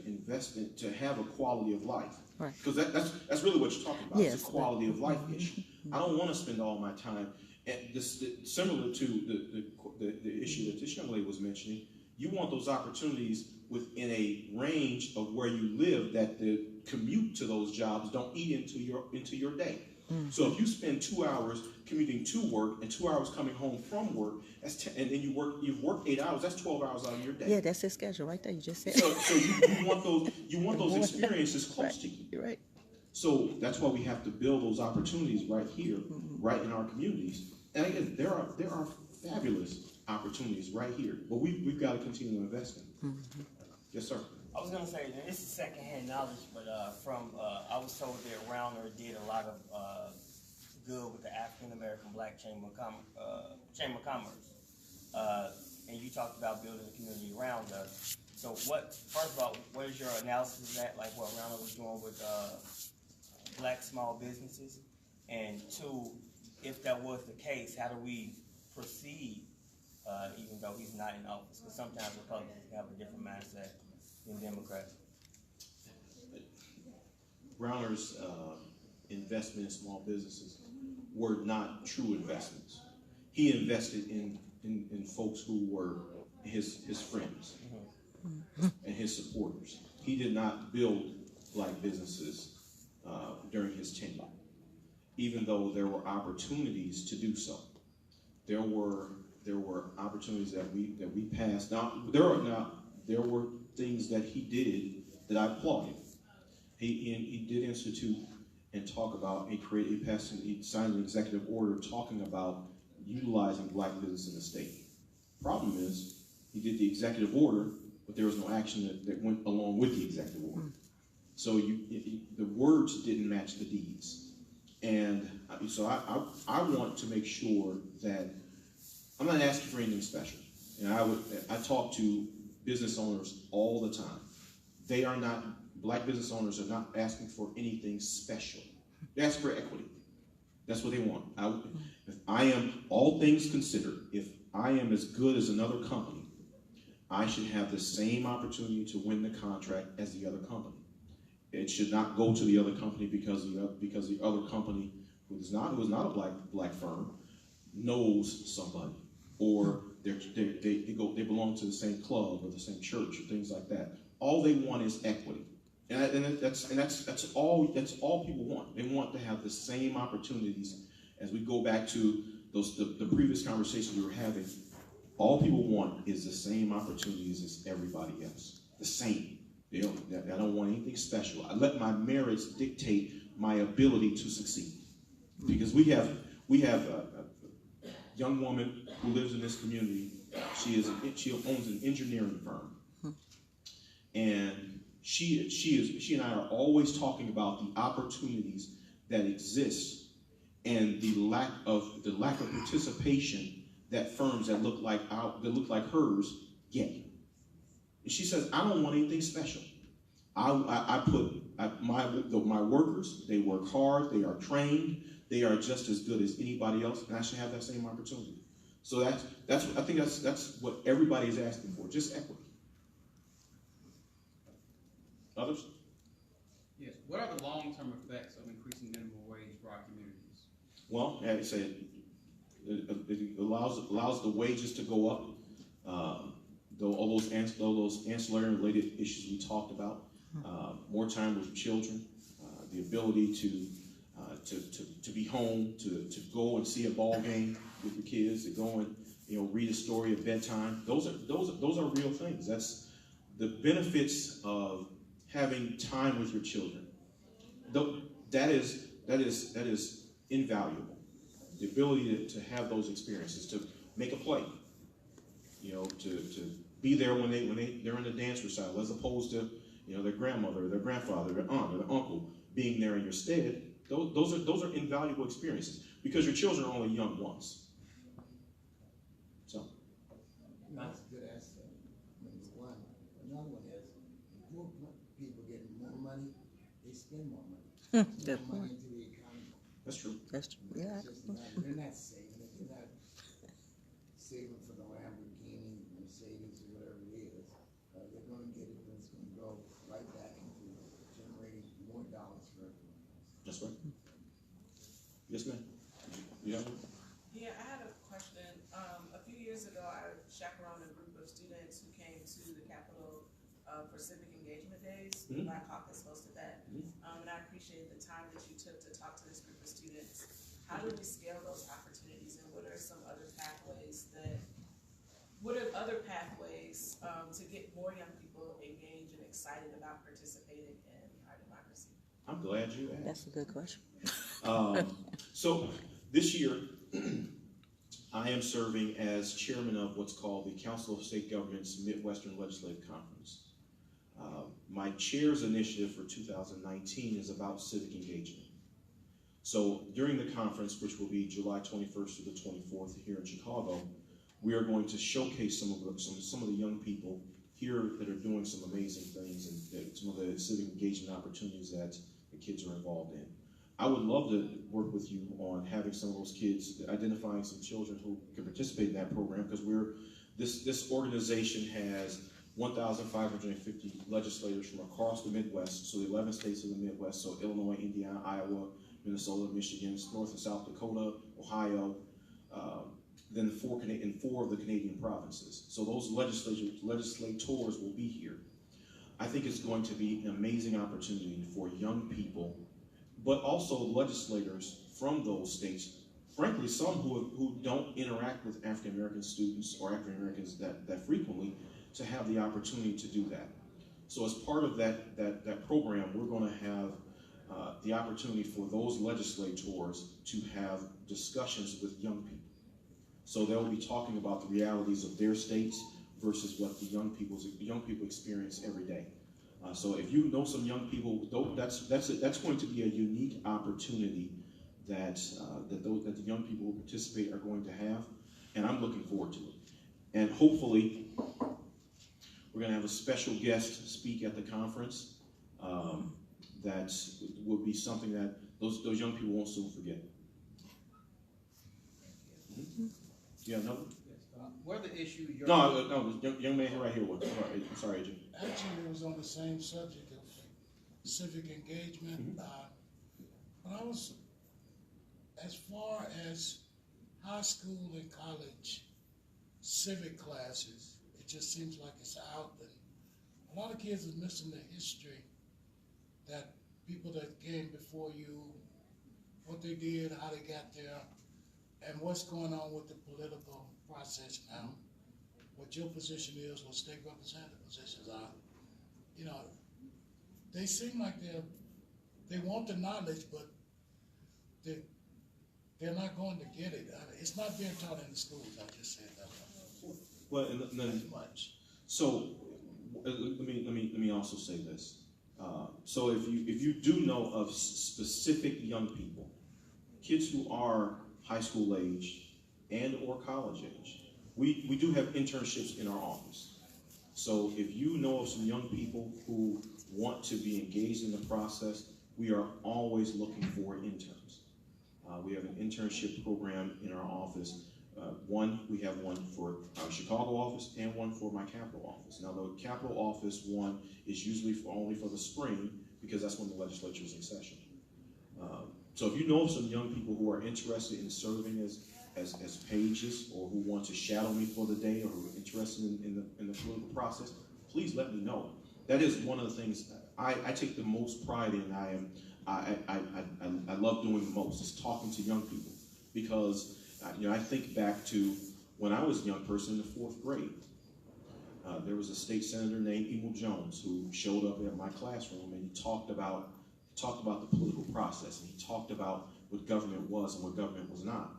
invest in, to have a quality of life. Right. Because that's really what you're talking about. Yes. It's a quality of life issue. I don't want to spend all my time, and similar to the issue that this young lady was mentioning, you want those opportunities within a range of where you live that the commute to those jobs don't eat into your day. So if you spend 2 hours commuting to work and 2 hours coming home from work, and then you've worked 8 hours, that's 12 hours out of your day. Yeah, that's his schedule right there. You just said. So you want those experiences close to you. You're right. So that's why we have to build those opportunities right here, right in our communities. And again, there are fabulous opportunities right here, but we've got to continue to invest in. Yes, sir. I was gonna say that this is secondhand knowledge, but I was told that Rauner did a lot of good with the African American Black Chamber of Commerce, and you talked about building a community around us. So first of all, what is your analysis of that? Like what Rauner was doing with Black small businesses, and two, if that was the case, how do we proceed, even though he's not in office? Because sometimes Republicans have a different mindset than Democrats. Browner's investment in small businesses were not true investments. He invested in folks who were his friends and his supporters. He did not build Black businesses during his tenure, even though there were opportunities to do so. There were opportunities that we passed. Now there were things that he did that I applauded. He did institute and talk about, he signed an executive order talking about utilizing Black business in the state. Problem is, he did the executive order, but there was no action that went along with the executive order. So the words didn't match the deeds. And so I want to make sure that I'm not asking for anything special. And I talk to business owners all the time. Black business owners are not asking for anything special. They ask for equity. That's what they want. If I am, all things considered, if I am as good as another company, I should have the same opportunity to win the contract as the other company. It should not go to the other company because the other company, who is not a black firm, knows somebody, or they belong to the same club or the same church or things like that. All they want is equity, and that's all people want. They want to have the same opportunities. As we go back to the previous conversations we were having, all people want is the same opportunities as everybody else. The same. I don't want anything special. I let my merits dictate my ability to succeed. Because we have a young woman who lives in this community. She owns an engineering firm, and she and I are always talking about the opportunities that exist and the lack of participation that firms that look like hers get. And she says, I don't want anything special. My workers, they work hard, they are trained, they are just as good as anybody else, and I should have that same opportunity. So I think that's what everybody is asking for, just equity. Others? Yes. What are the long-term effects of increasing minimum wage for our communities? Well, as I said, it allows the wages to go up. All those ancillary related issues we talked about, more time with children, the ability to be home, to go and see a ball game with your kids, to go and read a story at bedtime. Those are real things. That's the benefits of having time with your children. That is invaluable. The ability to have those experiences, to make a play, to be there when they're in the dance recital, as opposed to their grandmother, or their grandfather, their aunt, or their uncle being there in your stead. Those are invaluable experiences because your children are only young once. So that's a good asset. Number one. Another one is poor people getting more money, they spend more money. Good More money point. into the economy. that's true. That's true. Yeah. They're not saving it. They're not saving for the Lamborghini, Mercedes, or whatever it is. They're gonna get it, and it's gonna go right back into generating more dollars for everyone else. That's right. Yes, ma'am. Yeah. Yeah, I had a question. A few years ago, I chaperoned a group of students who came to the Capitol for Civic Engagement Days. Mhm. Black Caucus hosted that. Mhm. And I appreciate the time that you took to talk to this group of students. How do we scale those opportunities, and what are some other pathways to get more young people engaged and excited about participating in our democracy? I'm glad you asked. That's a good question. So this year, I am serving as chairman of what's called the Council of State Governments Midwestern Legislative Conference. My chair's initiative for 2019 is about civic engagement. So during the conference, which will be July 21st through the 24th here in Chicago, we are going to showcase some of the young people here that are doing some amazing things and some of the civic engagement opportunities that the kids are involved in. I would love to work with you on having some of those kids, identifying some children who can participate in that program, because this organization has 1,550 legislators from across the Midwest, so the 11 states of the Midwest, so Illinois, Indiana, Iowa, Minnesota, Michigan, North and South Dakota, Ohio, then four of the Canadian provinces. So those legislators will be here. I think it's going to be an amazing opportunity for young people, but also legislators from those states, frankly, some who don't interact with African American students or African Americans that frequently, to have the opportunity to do that. So as part of that program, we're going to have the opportunity for those legislators to have discussions with young people. So they'll be talking about the realities of their states versus what the young people experience every day. So if you know some young people, that's going to be a unique opportunity that the young people who participate are going to have, and I'm looking forward to it. And hopefully, we're going to have a special guest speak at the conference. That will be something that those young people won't soon forget. Mm-hmm. Yeah, another? What are the issues you're... No, young man right here. I'm sorry, AJ. Actually, it was on the same subject of civic engagement. When I was, as far as high school and college civic classes, it just seems like it's out, and a lot of kids are missing the history that people that came before you, what they did, how they got there, and what's going on with the political process now. What your position is, what state representative positions are. You know, they seem like they want the knowledge, but they're not going to get it. It's not being taught in the schools. I just said that. Well, and then much. So let me also say this. So if you do know of specific young people, kids who are high school age and or college age, we do have internships in our office. So if you know of some young people who want to be engaged in the process, we are always looking for interns. We have an internship program in our office. We have one for our Chicago office and one for my Capitol office. Now the Capitol office one is usually only for the spring, because that's when the legislature is in session. So if you know of some young people who are interested in serving as pages, or who want to shadow me for the day, or who are interested in the political process, please let me know. That is one of the things I take the most pride in. I love doing the most, is talking to young people, because I think back to when I was a young person in the 4th grade. There was a state senator named Emil Jones who showed up at my classroom, and he talked about the political process, and he talked about what government was and what government was not.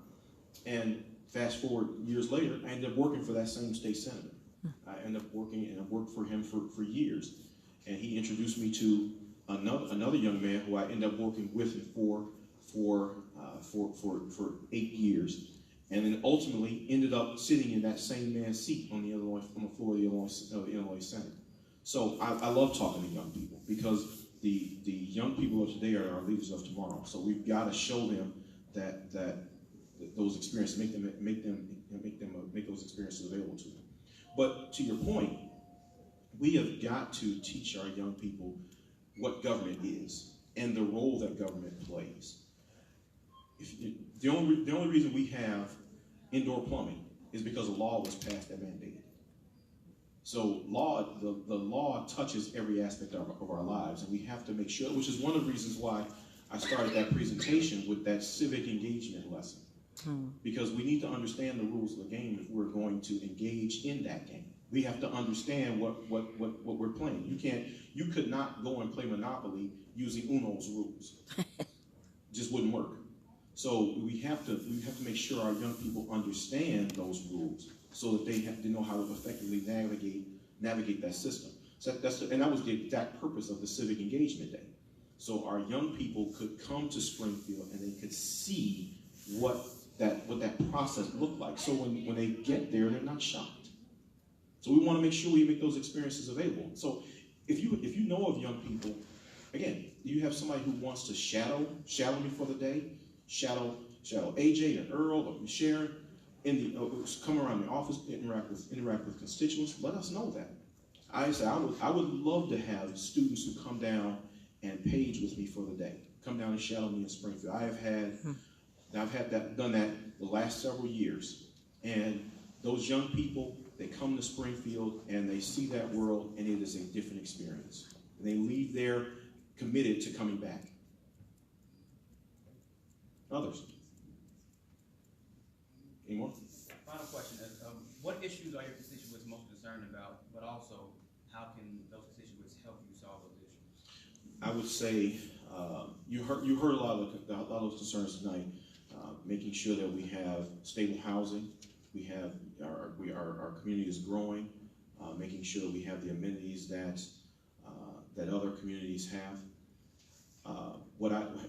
And fast forward years later, I ended up working for that same state senator. I ended up working, and I worked for him for years. And he introduced me to another young man who I ended up working with for 8 years. And then ultimately ended up sitting in that same man's seat on the floor of the Illinois Senate. So I love talking to young people, because the young people of today are our leaders of tomorrow. So we've got to show them that those experiences, make them make those experiences available to them. But to your point, we have got to teach our young people what government is and the role that government plays. The only reason we have indoor plumbing is because a law was passed that mandated. So the law touches every aspect of our lives, and we have to make sure, which is one of the reasons why I started that presentation with that civic engagement lesson. Because we need to understand the rules of the game if we're going to engage in that game. We have to understand what we're playing. You could not go and play Monopoly using Uno's rules. Just wouldn't work. So we have to make sure our young people understand those rules so that they know how to effectively navigate that system. So and that was the exact purpose of the Civic Engagement Day. So our young people could come to Springfield and they could see what that process looked like. So when they get there, they're not shocked. So we want to make sure we make those experiences available. So if you know of young people, again, you have somebody who wants to shadow me for the day, shadow AJ and Earl or Sharon, come around the office, interact with constituents. Let us know that. I would love to have students who come down and page with me for the day, come down and shadow me in Springfield. I've done that the last several years, and those young people, they come to Springfield and they see that world, and it is a different experience. And they leave there committed to coming back. Others? Any more? Final question. What issues are your constituents most concerned about, but also how can those constituents help you solve those issues? I would say you heard a lot of those concerns tonight. Making sure that we have stable housing, we have our community is growing, making sure we have the amenities that other communities have.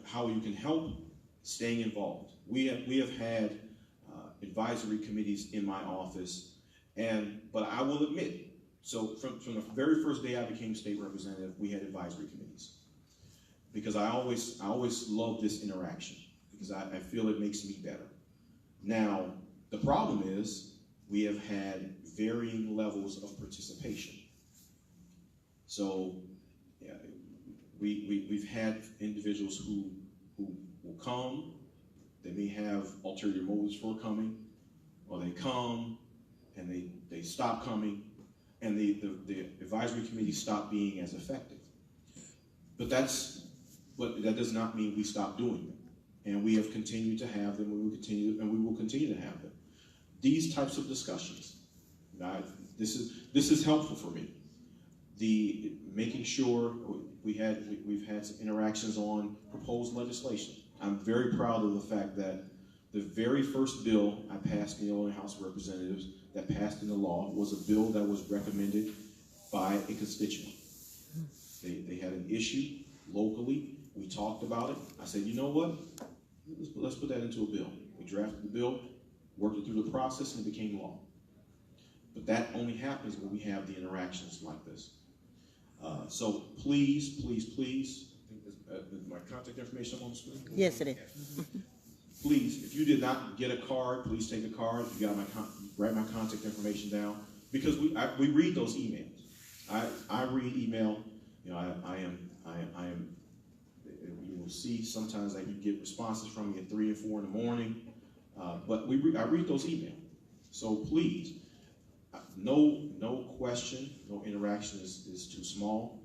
How you can help, staying involved. We have had advisory committees in my office, but I will admit, so from the very first day I became state representative, we had advisory committees, because I always love this interaction, because I feel it makes me better. Now, the problem is we have had varying levels of participation. So yeah, we've had individuals who will come, they may have ulterior motives for coming, or they come and they stop coming, and the advisory committee stop being as effective. But that does not mean we stop doing them. And we have continued to have them, we will continue to have them. These types of discussions, this is helpful for me. Making sure we've had some interactions on proposed legislation. I'm very proud of the fact that the very first bill I passed in the Illinois House of Representatives that passed into law was a bill that was recommended by a constituent. They had an issue locally. We talked about it. I said, you know what? Let's put that into a bill. We drafted the bill, worked it through the process, and it became law. But that only happens when we have the interactions like this. So please, please, please, I think is my contact information up on the screen? Yes, it is. Please, if you did not get a card, please take a card. If you got write my contact information down, because we read those emails. I read email. You know, I am. You will see sometimes that you get responses from me at 3 and 4 in the morning, but I read those emails. So please, no question, no interaction is too small.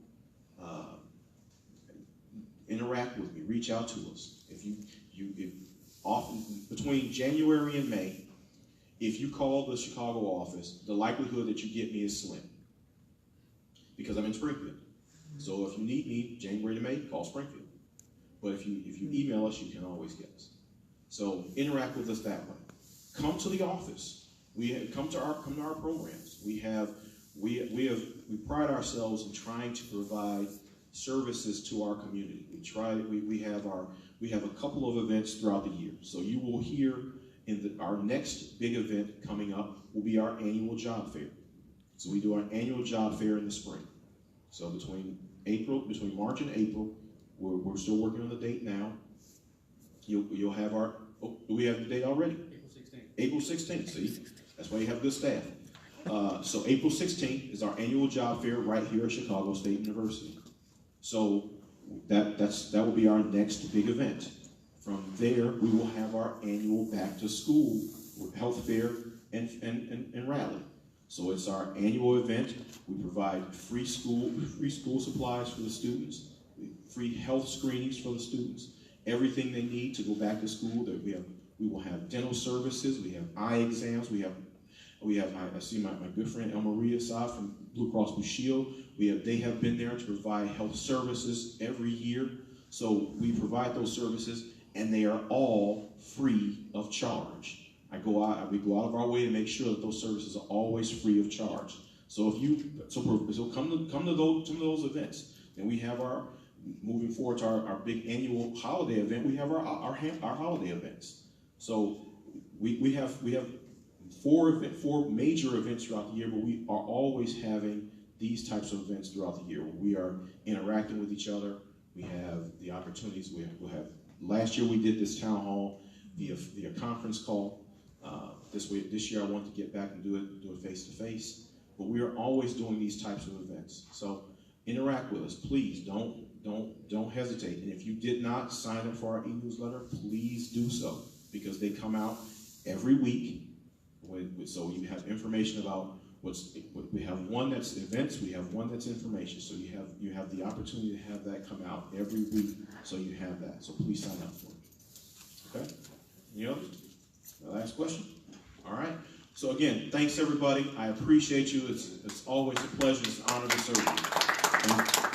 Interact with me. Reach out to us. If often between January and May, if you call the Chicago office, the likelihood that you get me is slim, because I'm in Springfield. So if you need me January to May, call Springfield. But if you email us, you can always get us. So interact with us that way. Come to the office. Come to our programs. We pride ourselves in trying to provide services to our community. We have a couple of events throughout the year. So you will hear our next big event coming up will be our annual job fair. So we do our annual job fair in the spring. So between March and April, we're still working on the date now. You'll have do we have the date already? April 16th. April 16th, see? That's why you have good staff. So April 16th is our annual job fair right here at Chicago State University. So that will be our next big event. From there, we will have our annual back to school health fair and rally. So it's our annual event. We provide free school supplies for the students, free health screenings for the students, everything they need to go back to school. That we will have dental services, we have eye exams, we have I see my good friend El Maria Saab from Blue Cross Blue Shield. They have been there to provide health services every year. So we provide those services, and they are all free of charge. We go out of our way to make sure that those services are always free of charge. So come to those events. And we have moving forward to our big annual holiday event. We have our holiday events. So we have four major events throughout the year, but we are always having these types of events throughout the year. We are interacting with each other. We have the opportunities. Last year we did this town hall via conference call. This year I want to get back and do it face to face. But we are always doing these types of events. So interact with us, please. Don't hesitate. And if you did not sign up for our e-newsletter, please do so, because they come out every week. So you have information about we have one that's events, we have one that's information. So you have the opportunity to have that come out every week. So you have that. So please sign up for it. Okay? Any others? Last question? All right. So again, thanks everybody. I appreciate you. It's always a pleasure. It's an honor to serve you.